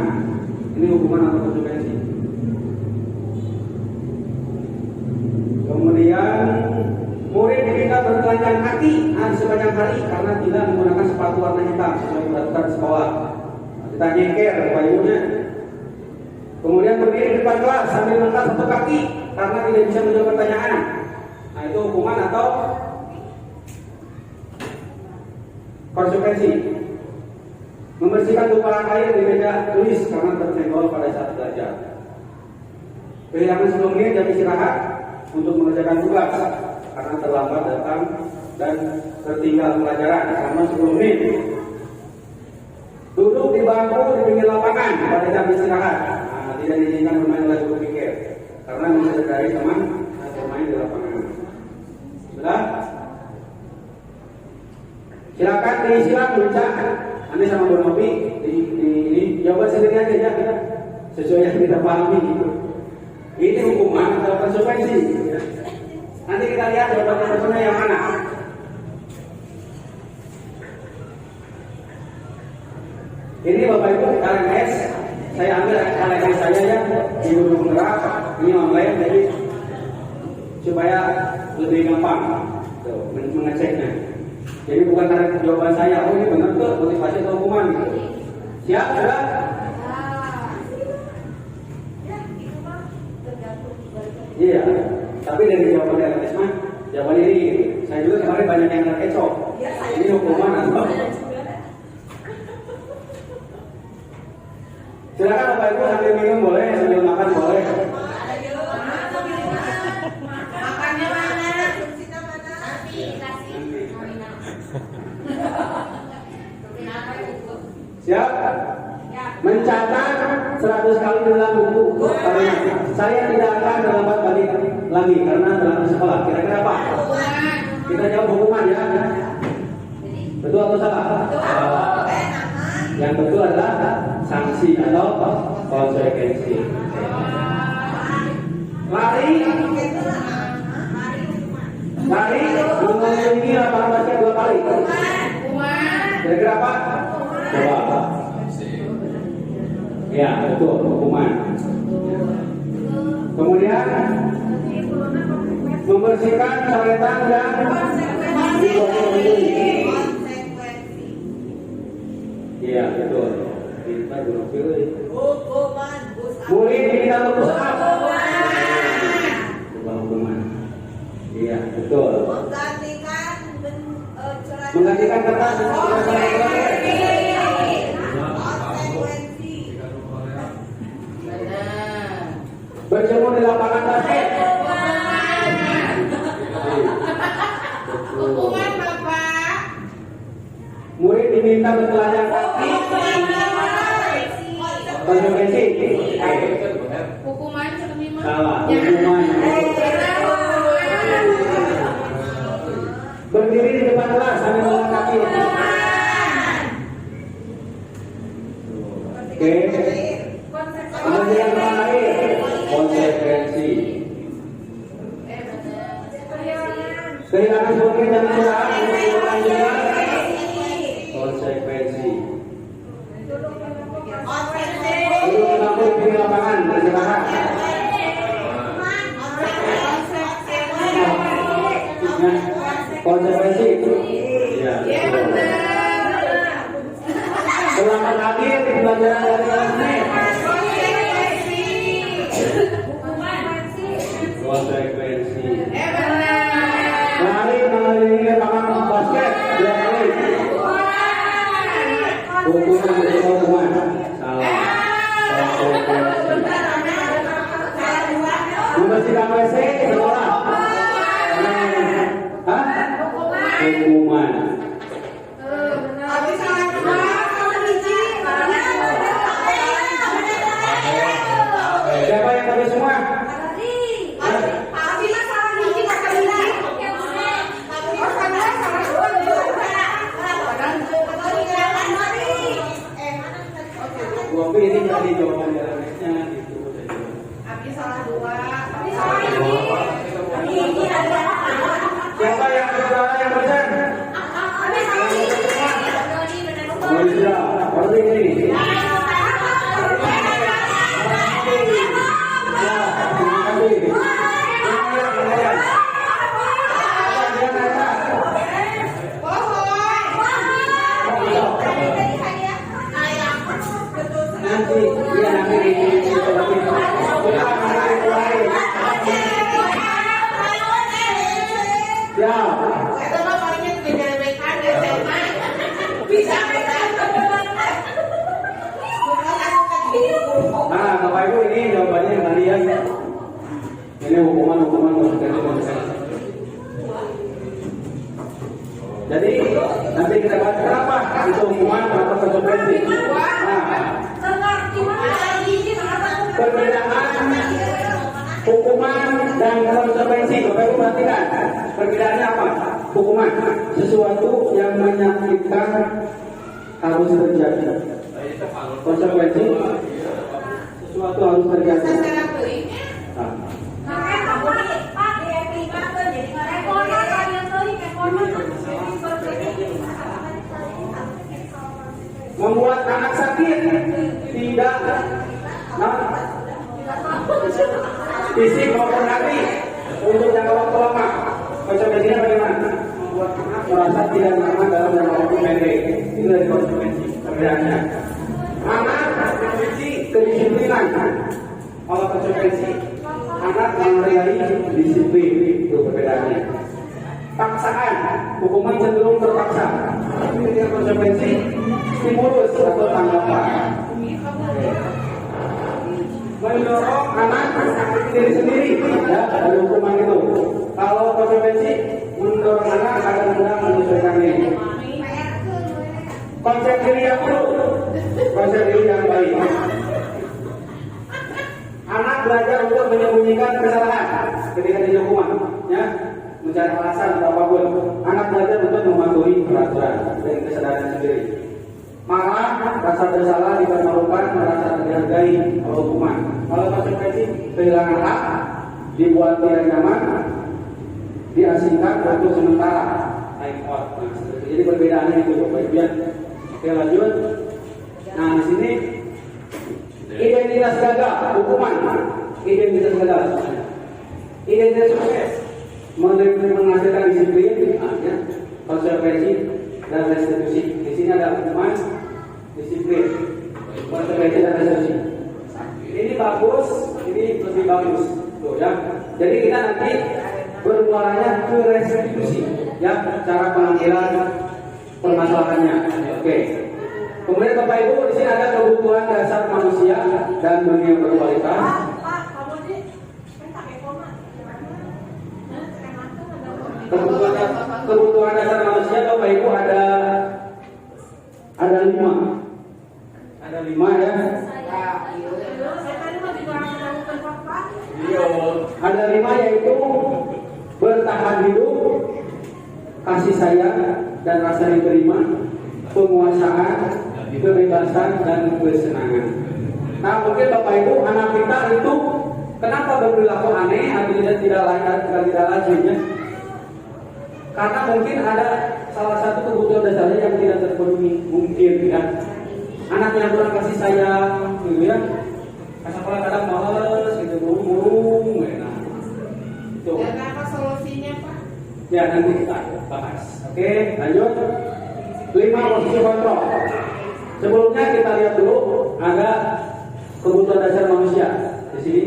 Ini hukuman atau konsekuensi. Kemudian murid diminta bertelanjang kaki sepanjang hari karena tidak menggunakan sepatu warna hitam sesuai peraturan sekolah. Kita nyengker Bapak Ibunya. Kemudian berdiri di depan kelas sambil mengangkat satu kaki karena tidak bisa menjawab pertanyaan. Nah, itu hukuman atau konsekuensi. Membersihkan gumpalan air di meja tulis karena tersenggol pada saat belajar. Kehilangan 10 menit jam istirahat untuk mengerjakan tugas karena terlambat datang dan tertinggal pelajaran selama 10 menit. Duduk di bangku di pinggir lapangan pada jam istirahat. Nah, tidak diizinkan bermain oleh guru pikir karena mencederai teman bermain di lapangan. Sudah? Silakan diisilah baca. Anda sama Bu Novi ini jawab sendiri aja ya, sesuai yang kita pahami gitu. Ini hukuman atau konsekuensi ya. Nanti kita lihat jawabannya benar yang mana. Ini Bapak Ibu LMS, saya ambil LMS saya ya di Gunung Merak, ini online jadi supaya lebih gampang tuh, mengeceknya. Jadi bukan karena jawaban saya, oh ini benar tuh motivasi atau hukuman gitu. Siap sudah? Iya, tapi dari jawaban LMS mah jawabannya ini. Saya juga kemarin banyak yang terkecoh. Ini hukuman atau? Silakan Bapak Ibu sambil minum boleh, sambil makan boleh. Makannya mana? Kita mana? Siap? Mencatat 100 kali dalam buku. Saya tidak akan terlambat balik lagi karena dalam sekolah. Kira-kira apa? Kita jawab hukuman ya. Betul atau salah? Yang betul adalah sanksi atau konsekuensi. Lari mengelilingi lapangan basket 2 kali. Kira-kira apa? Coba. Ya, betul, hukuman. Kemudian membersihkan coretan dan iya, betul. Kita belum pilih. Murid diminta untuk push up. Hukuman. Iya, betul. Menggantikan kertas berjemur di lapangan basket. Hukuman Bapak. Murid diminta bertelanjang kaki. Konsekuensi. Hukuman cermin. Salah. Hukuman. Berdiri di depan kelas sambil mengangkat kaki. Oke. Kemudian terakhir konsekuensi. Kehilangan 10 menit jam istirahat untuk mengulang tugas. pelajaran dari konsekuensi. Mari lapangan basket 2 kali. Hukuman. Salah. Membersihkan WC sekolah. Hah? Hukuman. Siapa yang tadi semua? Tapi ini tadi jawaban jalannya gitu. Siapa yang saudara yang benar? Malaysia, baru ini. Nah, Bapak Ibu ini jawabannya yang tadi ya. Ini hukuman konsekuensi. Jadi nanti kita bahas kenapa itu hukuman, kenapa konsekuensi. Nah, perbedaan hukuman dan konsekuensi, Bapak Ibu perhatikan. Perbedaannya apa? Hukuman sesuatu yang menyakitkan harus terjadi. Konsekuensi sesuatu harus terjadi. Membuat anak sakit tidak fisik maupun hati untuk jangka waktu lama. Konsekuensinya bagaimana? Membuat anak merasa tidak nyaman dalam jangka waktu pendek. Itu dari konsekuensi. Perbedaannya. Anak kedisiplinan. Kalau konsekuensi anak menghargai disiplin, itu perbedaannya. Paksaan, hukuman cenderung terpaksa. Ini dia konsekuensi stimulus atau tanggapan. Mendorong anak diri sendiri, ya, ada hukuman itu. Kalau konsekuensi mendorong anak agar mudah menyesuaikannya. Konsep diri yang buruk, konsep diri yang baik. Anak belajar untuk menyembunyikan kesalahan ketika dihukum, ya, mencari alasan atau apapun. Anak belajar untuk mematuhi peraturan dan kesadaran sendiri. Malah rasa bersalah dipermalukan, merasa dihargai hukuman. Kalau konsekuensi kehilangan hak, dibuat tidak nyaman, diasingkan untuk sementara. Jadi perbedaannya itu bagian. Oke, lanjut. Nah, di sini identitas gagal, hukuman. Identitas gagal. Identitas sukses menghasilkan disiplin, ya, konsekuensi dan restitusi. Di sini ada hukuman, disiplin, konsekuensi dan restitusi. Ini bagus, ini lebih bagus, tuh ya. Jadi kita nanti bermuaranya ke restitusi, ya, cara pengambilan permasalahannya. Oke. Kemudian Bapak Ibu, di sini ada kebutuhan dasar manusia dan dunia berkualitas. Kebutuhan dasar manusia, Bapak Ibu, ada 5. Ada 5 ya. Ada 5 yaitu bertahan hidup, kasih sayang dan rasa diterima, penguasaan, kebebasan dan kesenangan. Nah, mungkin Bapak Ibu, anak kita itu kenapa berperilaku aneh atau tidak lazimnya? Karena mungkin ada salah satu kebutuhan dasarnya yang tidak terpenuhi, mungkin ya. Anak yang kurang kasih sayang, gitu ya. Kadang males, gitu, murung, nah. Tuh. Dan apa solusinya, Pak? Ya, nanti kita bahas. Oke, lanjut. 5 posisi kontrol. Sebelumnya kita lihat dulu ada kebutuhan dasar manusia di sini.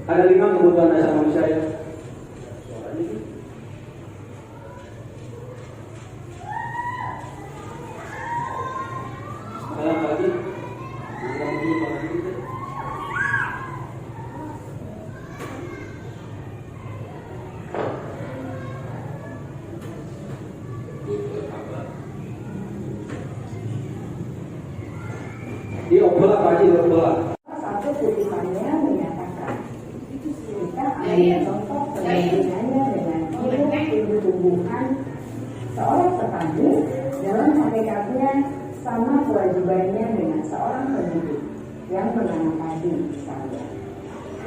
Ada 5 kebutuhan dasar manusia ya. Ada apa lagi? Di obrolan apa aja di obrolan? Satu kutipannya menyatakan kita ambil contoh perbandingannya dengan tumbuh-tumbuhan seorang petani dalam hakikatnya sama kewajibannya dengan seorang penduduk yang menanam padi misalnya.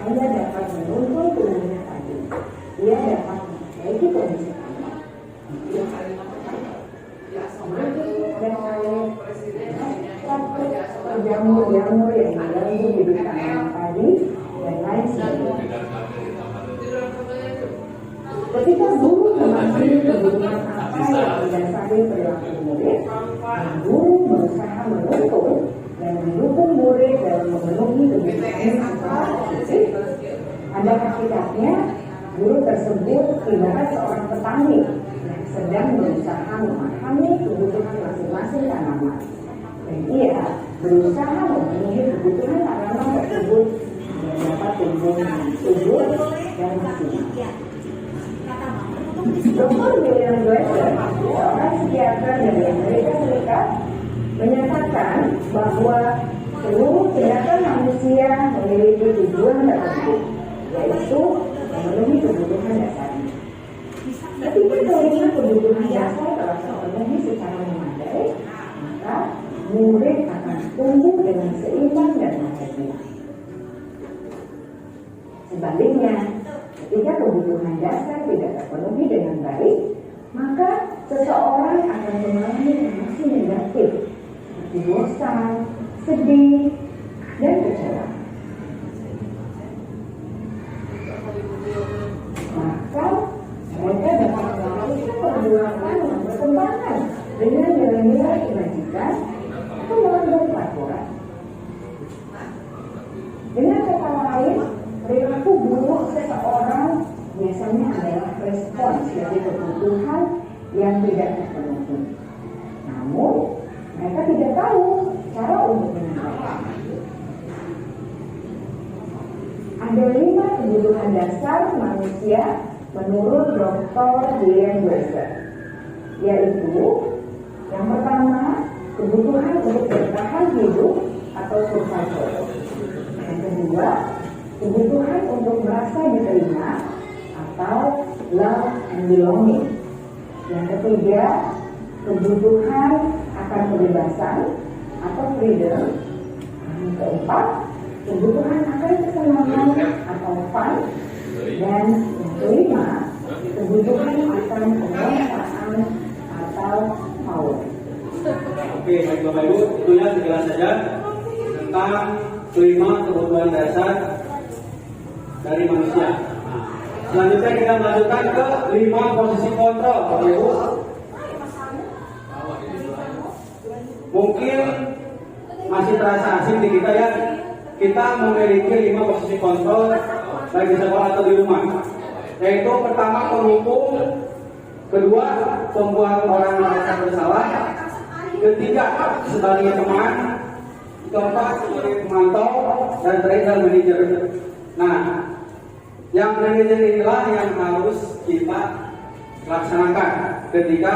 Hanya dapat menuntun tumbuhnya padi, dia dapat memperbaiki kondisi tanah. Jamur-jamur yang mengganggu bibit tanaman padi dan lain sebagainya. Ketika guru memahami kebutuhan apa yang mendasari perilaku murid, guru berusaha menuntun dan mendukung murid dalam memenuhi kebutuhan secara positif. Pada hakikatnya, guru tersebut ibarat seorang petani yang sedang berusaha memahami kebutuhan masing-masing tanaman. Dan ia berusaha memenuhi kebutuhan tanaman tersebut agar dapat tumbuh dengan subur dan maksimal. Dr. William Glasser, seorang psikiater dari Amerika Serikat, menyatakan bahwa seluruh tindakan manusia memiliki tujuan tertentu, yaitu memenuhi kebutuhan dasarnya. Ketika kelima kebutuhan dasar telah terpenuhi secara memadai, maka murid akan tumbuh dengan seimbang dan bahagia. Sebaliknya, ketika kebutuhan dasar tidak terpenuhi dengan baik, maka seseorang akan mengalami emosi negatif seperti bosan, sedih, dan kecewa. Maka mereka dapat melakukan perjuangan yang bertentangan dengan nilai-nilai kebajikan atau melanggar peraturan. Dengan kata lain, perilaku buruk seseorang biasanya adalah respons dari kebutuhan yang tidak terpenuhi. Namun, mereka tidak tahu cara untuk menangani. Ada 5 kebutuhan dasar manusia menurut Dr. William Glasser, yaitu yang pertama, kebutuhan untuk bertahan hidup atau survival. Yang kedua, kebutuhan untuk merasa diterima atau love and belonging. Yang ketiga, kebutuhan akan kebebasan atau freedom. Yang keempat, kebutuhan akan kesenangan atau fun. Dan yang kelima, kebutuhan akan penguasaan atau power. Oke, baik Bapak Ibu, itu ya sekilas saja tentang 5 kebutuhan dasar dari manusia. Selanjutnya kita melanjutkan ke 5 posisi kontrol, Bapak Ibu. Mungkin masih terasa asing di kita ya. Kita memiliki 5 posisi kontrol baik di sekolah atau di rumah. Yaitu pertama penghukum, kedua pembuat orang merasa bersalah, ketiga sebagai teman, keempat sebagai pemantau, dan terakhir manajer. Nah, yang manajer inilah yang harus kita laksanakan ketika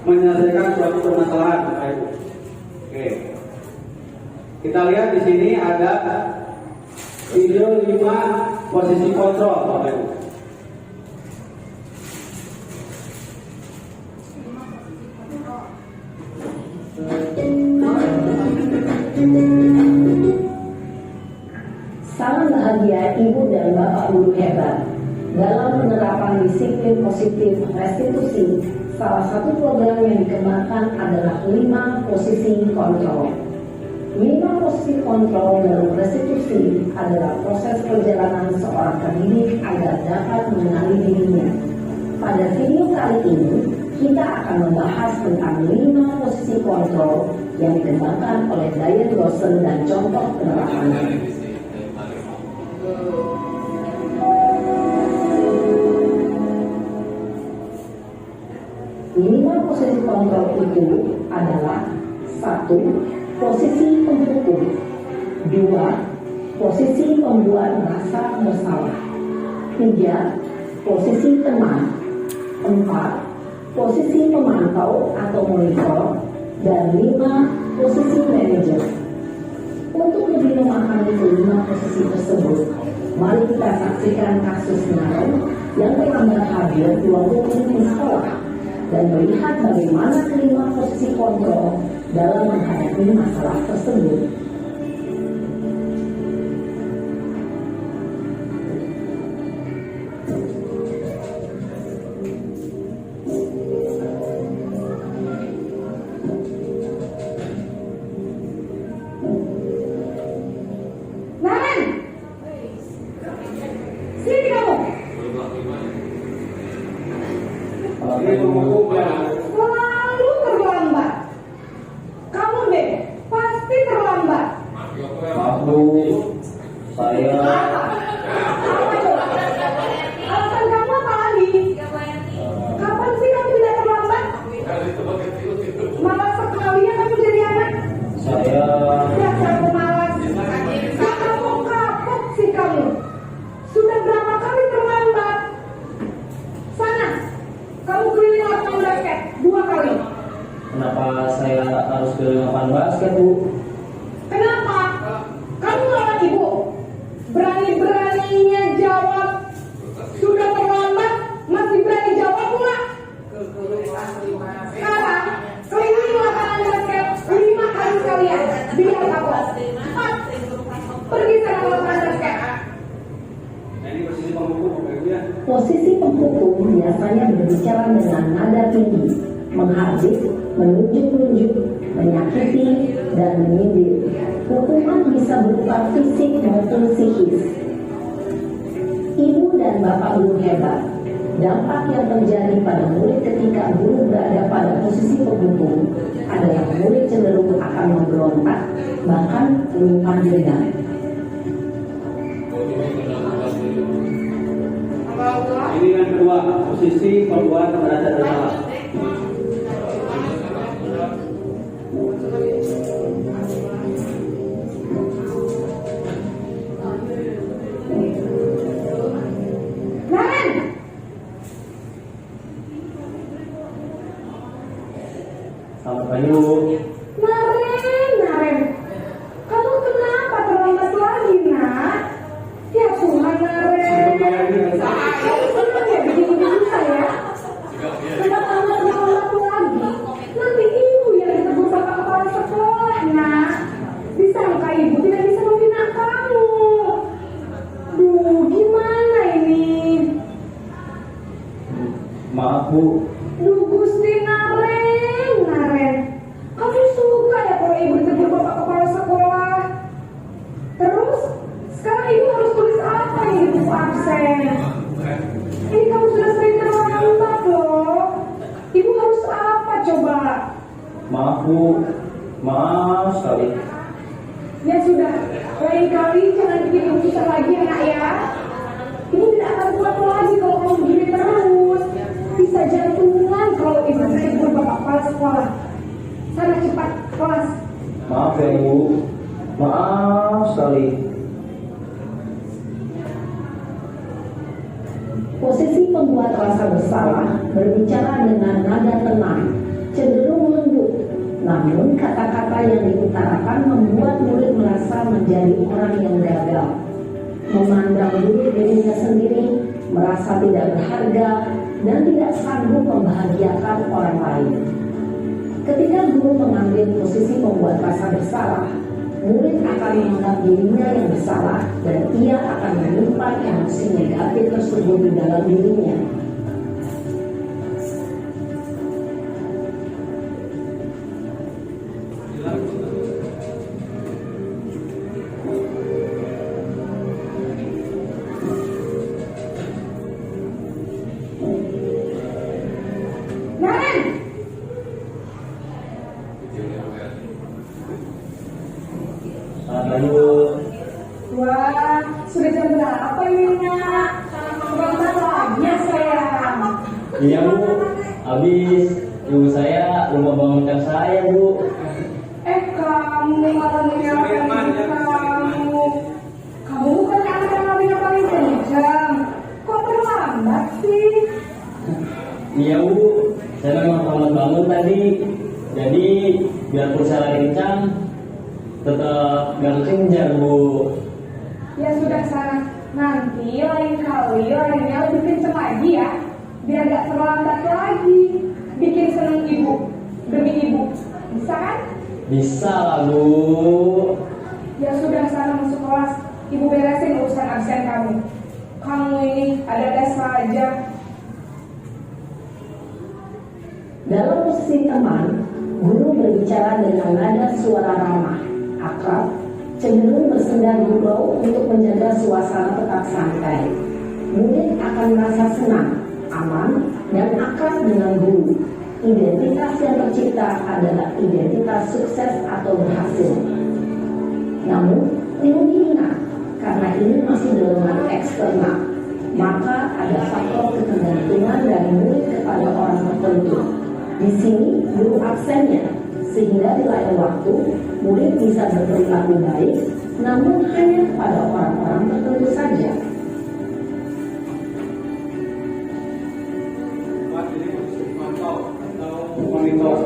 menyelesaikan suatu permasalahan, Bapak Ibu. Oke. Kita lihat di sini ada video 5 posisi kontrol, Bapak Ibu. Salam bahagia Ibu dan Bapak Guru hebat. Dalam penerapan disiplin positif restitusi, salah satu program yang dikembangkan adalah 5 posisi kontrol. Lima posisi kontrol dalam restitusi adalah proses perjalanan seorang pendidik agar dapat mengenali dirinya. Pada video kali ini, kita akan membahas tentang 5 posisi kontrol yang dikembangkan oleh Diane Lawson dan contoh penerapannya. Lima posisi kontrol itu adalah: 1. Posisi pendukung. 2. Posisi pembuat merasa bersalah. 3. Posisi teman. 4. Posisi pemantau atau monitor. Dan 5. Posisi manajer. Untuk lebih memahami kelima posisi tersebut, mari kita saksikan kasus Naren yang pernah hadir 20 menit di sekolah dan melihat bagaimana kelima posisi kontrol dalam menghadapi masalah tersebut. Naren, sini kamu. Selalu terlambat. Kamu deh, pasti terlambat. Maaf Bu, saya Apa coba? Alasan kamu apa lagi? Kapan sih kamu tidak terlambat? Malas sekali ya kamu jadi anak. Dasar pemalas. Kamu kapok sih kamu. Sudah berapa kali terlambat? Sana, kamu keliling lapangan basket 2 kali. kenapa saya harus keliling lapangan basket Bu? Kenapa? Kamu lawan ibu. Berani-beraninya jawab. Sudah terlambat, masih berani jawab pula. Sekarang, keliling lapangan basket 5 kali sekalian. Biar kapok. Cepat. Pergi sana ke lapangan basket. Ini posisi pemukul ya. Posisi penghukum biasanya berbicara dengan nada tinggi, menghardik, menunjuk-nunjuk, menyakiti, dan menyindir. Hukuman bisa berupa fisik maupun psikis. Ibu dan bapak guru hebat. Dampak yang terjadi pada murid ketika guru berada pada posisi penghukum adalah murid cenderung akan memberontak, bahkan menyimpan dendam. Ini yang kedua, posisi pembuat merasa bersalah. Naren, Selamat pagi Bu. Naren, kamu kenapa terlambat lagi, nak? Ya Tuhan, Naren. Kamu senang ya bikin saya? Kenapa anak terlambat lagi? Nanti ibu yang ditegur bapak kepala sekolah, nak. Disangka ibu tidak bisa membina kamu. Duh, gimana ini? Maaf Bu, Duh, Gusti Naren. Kamu suka ya kalau ibu ditegur bapak kepala sekolah? Terus, sekarang ibu harus tulis apa ini di buku absen? Ini kamu sudah sering terlambat loh. Ibu harus apa coba? maaf Bu, maaf sekali. Ya sudah, lain kali jangan bikin ibu susah lagi ya nak ya. Ibu tidak akan kuat lagi kalau kamu begini terus. Bisa jantungan kalau ibu ditegur bapak kepala sekolah. Sana cepat kelas. Maaf ya Bu, maaf sekali. Posisi pembuat rasa bersalah berbicara dengan nada tenang, cenderung lembut. Namun kata-kata yang diutarakan membuat murid merasa menjadi orang yang gagal, memandang dirinya sendiri, merasa tidak berharga, dan tidak sanggup membahagiakan orang lain. Ketika guru mengambil posisi pembuat rasa bersalah, murid akan menganggap dirinya yang bersalah dan ia akan menyimpan emosi negatif tersebut di dalam dirinya. Ayo. Wah, sudah jam berapa ini nak? Sebentar lagi ya sayang. Iya Bu, habis ibu saya lupa bangunkan saya Bu. Kamu malah menyalahkan kamu. Kamu bukan anak yang paling kencang. Kok terlambat sih? Iya Bu, saya memang terlambat bangun tadi. Jadi biarpun saya lagi kencang, tetap gak kejar Bu. Ya sudah sana. Nanti lain kali lainnya lebih kencang lagi ya. Biar gak terlambat lagi. Bikin seneng ibu demi ibu. Bisa kan? Bisa lah Bu. Ya sudah sana masuk kelas. Ibu beresin urusan absen kamu. Kamu ini ada-ada saja. Dalam posisi teman, guru berbicara dengan nada suara ramah, akrab, cenderung bersenda gurau untuk menjaga suasana tetap santai. Murid akan merasa senang, aman, dan akrab dengan guru. Identitas yang tercipta adalah identitas sukses atau berhasil. Namun, perlu diingat, karena ini masih dorongan eksternal, maka ada faktor ketergantungan dari murid kepada orang tertentu. Di sini guru absennya, sehingga di lain waktu murid bisa berperilaku baik, namun hanya kepada orang-orang tertentu saja. Monitor.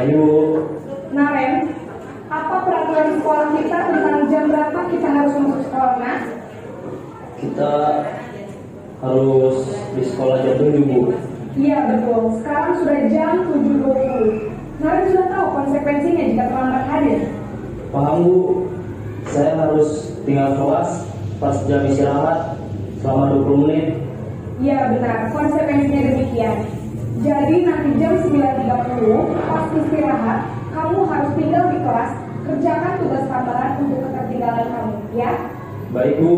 Ayo. Naren, apa peraturan sekolah kita tentang jam berapa kita harus masuk sekolah, nak? Kita harus di sekolah jam 7 Bu. Iya betul, sekarang sudah jam 7.20. Naren sudah tahu konsekuensinya jika terlambat hadir. Paham Bu, saya harus tinggal kelas pas jam istirahat selama 20 menit. Iya benar, konsekuensinya demikian. Jadi nanti jam 9.30 pas istirahat, kamu harus tinggal di kelas, kerjakan tugas tambahan untuk ketertinggalan kamu, ya? Baik Bu.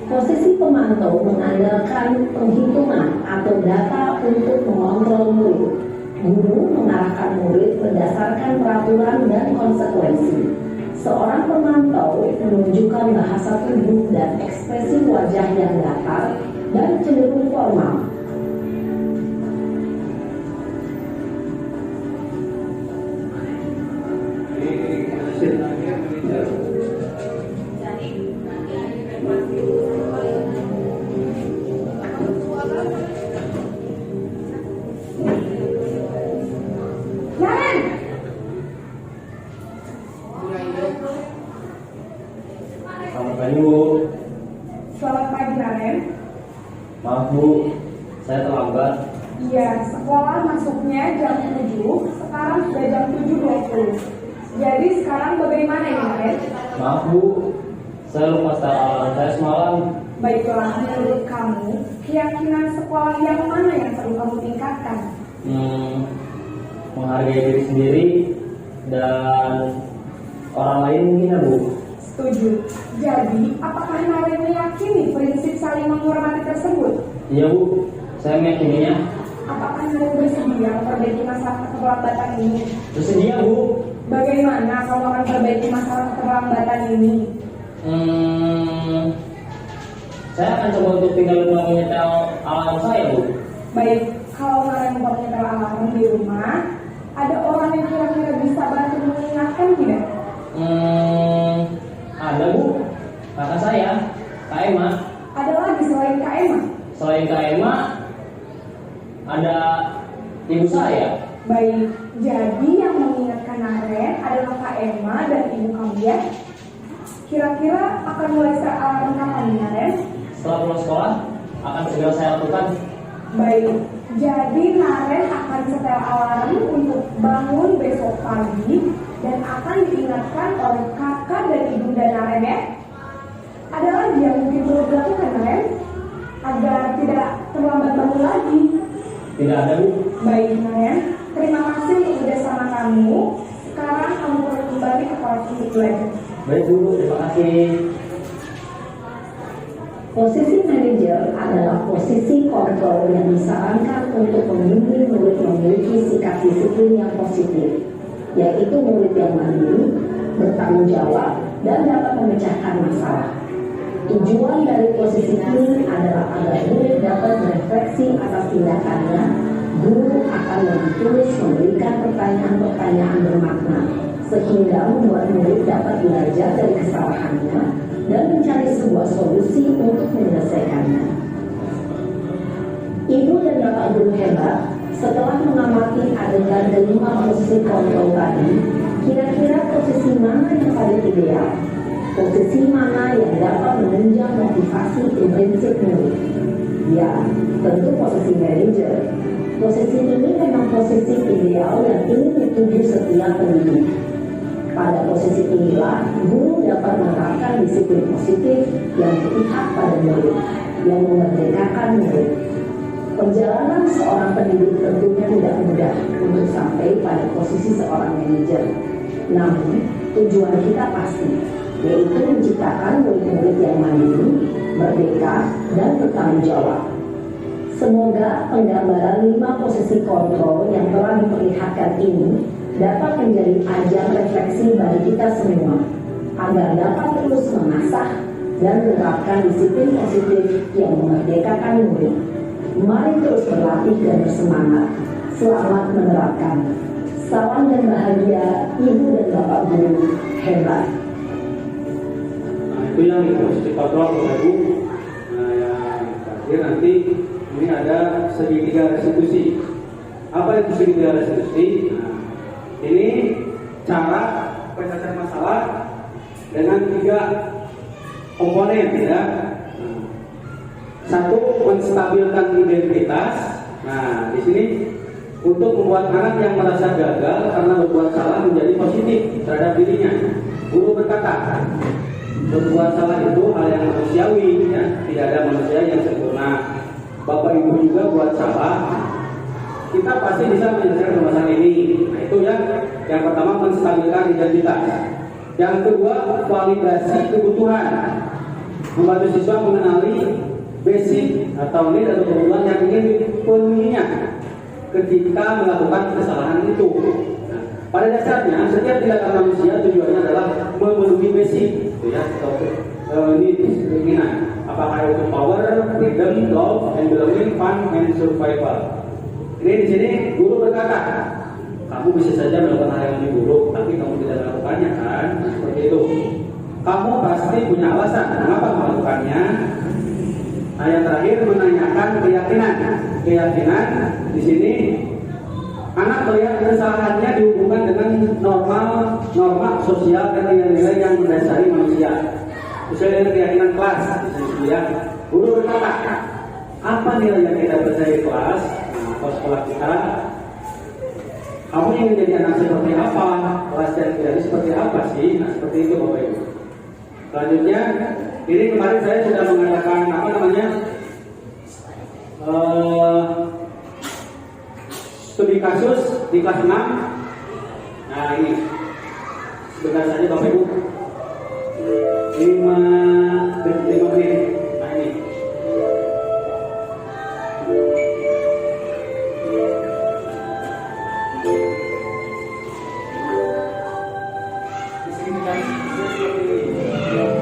Posisi pemantau mengandalkan penghitungan atau data untuk mengontrol murid. Guru mengarahkan murid berdasarkan peraturan dan konsekuensi. Seorang pemantau menunjukkan bahasa tubuh dan ekspresi wajah yang datar dan cenderung formal. Selamat pagi Bu. Selamat pagi Naren. Maaf Bu, saya terlambat. Iya, sekolah masuknya jam 7, sekarang sudah jam 7.20. Jadi sekarang bagaimana ini Naren? Maaf Bu, saya lupa setel alarm saya semalam. Baiklah, menurut kamu, keyakinan sekolah yang mana yang perlu kamu tingkatkan? Menghargai diri sendiri dan orang lain mungkin ya Bu. Setuju. Jadi, apakah Naren meyakini prinsip saling menghormati tersebut? Iya Bu, saya meyakininya. Apakah Naren bersedia memperbaiki masalah keterlambatan ini? Bersedia Bu. Bagaimana kamu akan perbaiki masalah keterlambatan ini? Saya akan coba untuk tinggal lupa menyetel alarm saya Bu. Baik, kalau Naren mau menyetel alarm di rumah, ada orang yang kira-kira bisa bantu mengingatkan tidak? Ada Bu, kakak saya, Kak Emma. Ada lagi selain Kak Emma? Selain Kak Emma, ada ibu saya. Baik, jadi yang mengingatkan Naren adalah Kak Emma dan ibu kamu ya? Kira-kira akan mulai alarm kapan nih Naren? Setelah pulang sekolah, akan segera saya lakukan. Baik, jadi Naren akan setel alarm untuk bangun besok pagi dan akan diingatkan oleh kakak dan ibunda Naren ya. Ada lagi yang mungkin perlu dilakukan Naren agar tidak terlambat bangun lagi? Tidak ada Bu. Baik Naren, terima kasih untuk kerjasama kamu. positif. Baik guru, terima kasih. Posisi manajer adalah posisi kontrol yang disarankan untuk membimbing murid memiliki sikap disiplin yang positif, yaitu murid yang mandiri, bertanggung jawab, dan dapat memecahkan masalah. Tujuan dari posisi ini adalah agar murid dapat merefleksi atas tindakannya. Guru akan lebih tulus memberikan pertanyaan-pertanyaan bermakna, sehingga membuat murid dapat belajar dari kesalahannya dan mencari sebuah solusi untuk menyelesaikannya. Ibu dan Bapak guru hebat, setelah mengamati adegan kelima posisi kontrol tadi, kira-kira posisi mana yang paling ideal? Posisi mana yang dapat menunjang motivasi intrinsik murid? Ya, tentu posisi manajer. Posisi ini memang posisi ideal yang ingin dituju setiap pendidik. Pada posisi inilah, guru dapat menerapkan disiplin positif yang berpihak pada murid, yang memerdekakan murid. Perjalanan seorang pendidik tentunya tidak mudah untuk sampai pada posisi seorang manajer. Namun, tujuan kita pasti, yaitu menciptakan murid-murid yang mandiri, merdeka, dan bertanggung jawab. Semoga penggambaran 5 posisi kontrol yang telah diperlihatkan ini dapat menjadi ajang refleksi bagi kita semua, agar dapat terus mengasah dan menerapkan disiplin positif yang memerdekakan murid. Mari terus berlatih dan bersemangat. Selamat menerapkan. Salam dan bahagia Ibu dan Bapak guru hebat. Nah, itu yang posisi kontrol Bapak Ibu. Nah, yang terakhir nanti ini ada segitiga restitusi. Apa itu segitiga restitusi? Nah, ini cara penyelesaian masalah dengan 3 komponen, ya. Satu, menstabilkan identitas. Nah, di sini untuk membuat anak yang merasa gagal karena berbuat salah menjadi positif terhadap dirinya. Guru berkata, berbuat salah itu hal yang manusiawi, ya. Tidak ada manusia yang sempurna. Bapak Ibu juga buat salah, kita pasti bisa menyelesaikan permasalahan ini. Nah, itu yang pertama, menstabilkan identitas. Yang kedua, validasi kebutuhan, membantu siswa mengenali basic atau need atau kebutuhan yang ingin dipenuhinya ketika melakukan kesalahan itu. Nah, pada dasarnya setiap tindakan manusia tujuannya adalah memenuhi basic, ya, atau need, keinginan. Apakah itu power, freedom, love, and belonging, fun, and survival. Ini di sini guru berkata, kamu bisa saja melakukan hal yang lebih buruk, tapi kamu tidak melakukannya, kan? Seperti itu. Kamu pasti punya alasan mengapa melakukannya. Nah, yang terakhir, menanyakan keyakinan. Keyakinan di sini anak melihat kesalahannya dihubungkan dengan norma sosial dan nilai-nilai yang mendasari manusia. Sesuai dengan keyakinan kelas, ya. Guru berkata, apa nilai yang kita percaya di kelas? Nah, kalau sekolah kita, kamu ingin jadi anak seperti apa? Kelas dan jadi seperti apa sih? Nah, seperti itu Bapak Ibu. Selanjutnya, ini kemarin saya sudah mengatakan studi kasus di kelas 6. Nah, ini sebentar saja Bapak Ibu. 5 menit. Nah, ini.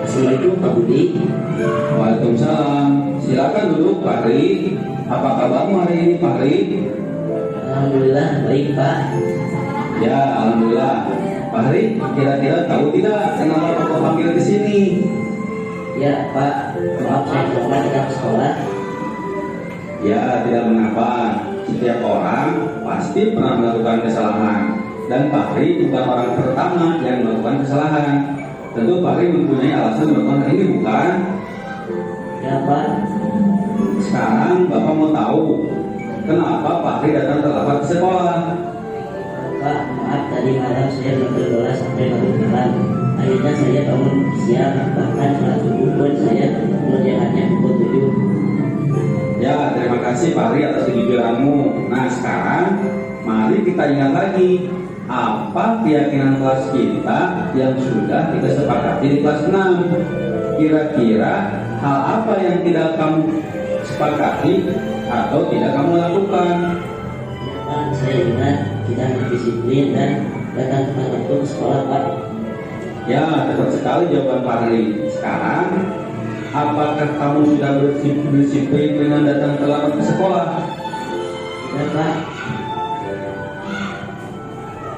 Assalamualaikum Pak Budi. Waalaikumsalam. Silakan duduk Pak Ri. Apa kabarmu hari ini Pak Ri? Alhamdulillah baik Pak. Ya, alhamdulillah. Pak Ri, kira-kira tahu tidak kenapa Bapak panggil ke sini? Ya Pak, maaf saya lupa tidak ke sekolah. Ya, tidak mengapa. Setiap orang pasti pernah melakukan kesalahan. Dan Pak Ri bukan orang pertama yang melakukan kesalahan. Tentu Pak Ri mempunyai alasan melakukan hal ini, bukan? Ya Pak. Sekarang Bapak mau tahu kenapa Pak Ri datang terlambat ke sekolah? Pak, maaf tadi malam saya belum berdoa sampai larut malam. Akhirnya saya bangun siang, bahkan sholat subuh pun saya mengerjakannya pukul 7. Ya, terima kasih Pak Ri atas kejujuranmu. Nah, sekarang mari kita ingat lagi apa keyakinan kelas kita yang sudah kita sepakati di kelas 6. Kira-kira hal apa yang tidak kamu sepakati atau tidak kamu lakukan? Pak, saya ingat kita disiplin dan datang tepat waktu ke sekolah, Pak. Ya, tepat sekali jawaban Pak Hari. Sekarang, apakah kamu sudah berdisiplin dengan datang terlambat ke sekolah? Ya, Pak.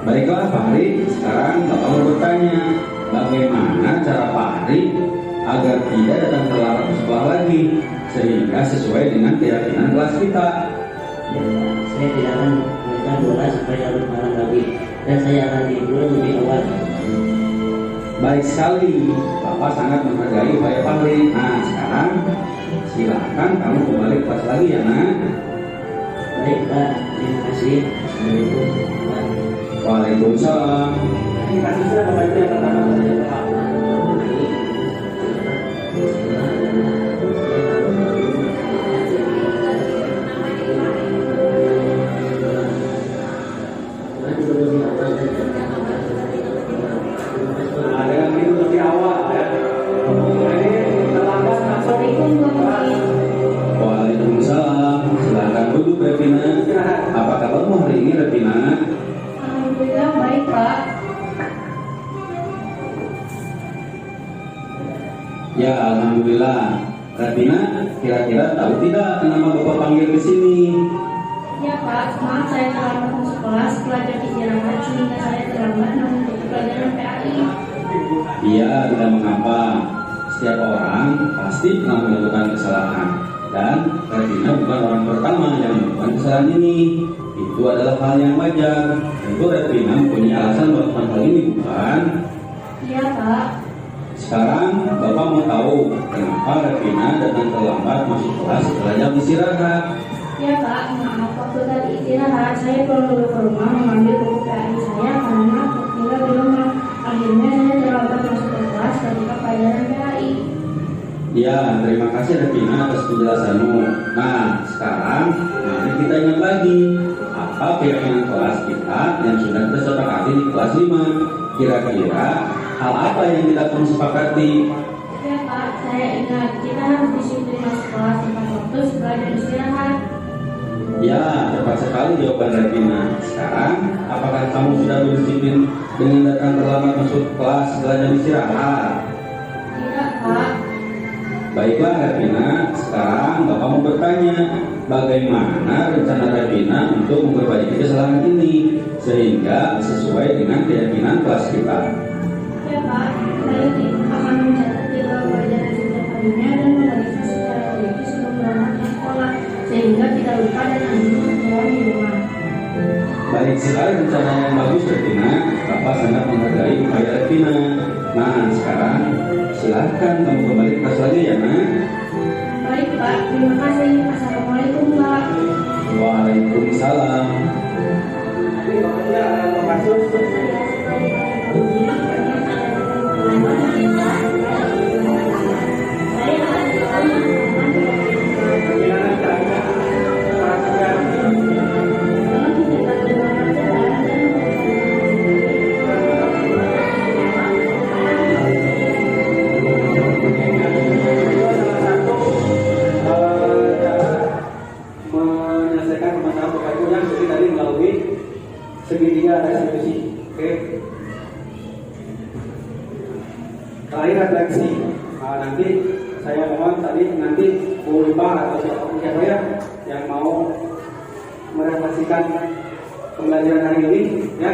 Baiklah Pak Hari, sekarang Bapak mau bertanya, bagaimana cara Pak Hari agar tidak datang terlambat ke sekolah lagi, sehingga sesuai dengan keyakinan kelas kita? Ya, Pak. Saya tidak akan melakukan bola sampai larut malam lagi, dan saya akan tidur lebih awal. Baik sekali, Bapak sangat menghargai upaya Pak Hari. Nah, sekarang silakan kamu kembali ke kelas lagi ya, Nak. Baik, Pak. Terima kasih. Assalamualaikum, Pak. Waalaikumsalam. Terima kasih sudah membantu yang pertama saya, Pak. Ada yang tidur lebih awal ya. Ini terlambat langsung. Waalaikumsalam. Silakan duduk Revina. Apa kabarmu hari ini Revina? Alhamdulillah baik Pak. Ya, alhamdulillah. Revina, kira-kira tahu tidak kenapa Bapak panggil ke sini? Ya Pak, maaf saya terlambat masuk kelas setelah jam istirahat sehingga saya terlambat mengikuti pelajaran PAI. Iya, tidak mengapa. Setiap orang pasti pernah melakukan kesalahan. Dan Revina bukan orang pertama yang melakukan kesalahan ini. Itu adalah hal yang wajar. Tentu Revina punya alasan melakukan hal ini, bukan? Iya Pak. Sekarang Bapak mau tahu kenapa Revina datang terlambat masuk kelas setelah jam istirahat. Ya Pak, maaf waktu tadi istirahat saya pulang dulu ke rumah mengambil buku PAI saya karena tinggal di rumah. Akhirnya saya terlambat masuk ke kelas ketika pelajaran PAI. Ya, terima kasih Revina atas penjelasanmu. Nah, sekarang mari kita ingat lagi apa keyakinan kelas kita yang sudah kita sepakati di kelas 5. Kira-kira hal apa yang kita perlu sepakati? Ya Pak, saya ingat kita harus disiplin masuk kelas tepat waktu setelah jam istirahat. Ya, tepat sekali jawaban Revina. Sekarang, apakah kamu sudah berdisiplin dengan datang terlambat masuk kelas setelah jam istirahat? Tidak Pak. Baiklah Revina, sekarang Bapak mau bertanya, bagaimana rencana Revina untuk memperbaiki kesalahan ini sehingga sesuai dengan keyakinan kelas kita? Ya Pak, saya akan mencatat jadwal pelajaran setiap harinya dan memeriksa secara teliti sebelum berangkat ke sekolah sehingga tidak lupa dan ambil pelajaran di rumah. Baik sekali rencana yang bagus Revina, Bapak sangat menghargai upaya Revina. Nah, sekarang silahkan kamu kembali ke kelas lagi ya, Nak. Baik Pak, terima kasih. Assalamualaikum Pak. Waalaikumsalam. Menyelesaikan permasalahan Bapak Ibu yang seperti tadi melalui segitiga resolusi. Oke. Terakhir refleksi. Nanti saya mohon tadi nanti Bu Lipa atau siapa ya yang mau merefleksikan pembelajaran hari ini ya.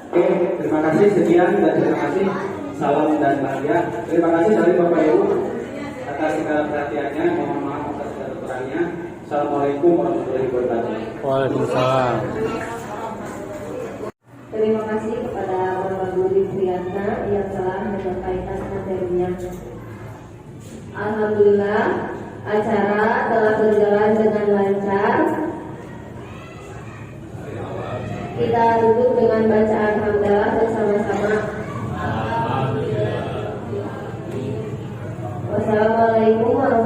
Oke, terima kasih sekian dan terima kasih. Salam dan bahagia. Terima kasih dari Bapak Ibu atas segala perhatiannya. Mohon maaf atas segala kekurangannya. Assalamualaikum warahmatullahi wabarakatuh. Waalaikumsalam. Terima kasih kepada Bapak Budi Priyatna yang telah menyampaikan materinya. Alhamdulillah, acara telah berjalan dengan lancar. Kita duduk dengan bacaan hamdalah bersama-sama. Wassalamualaikum warahmatullahi wabarakatuh.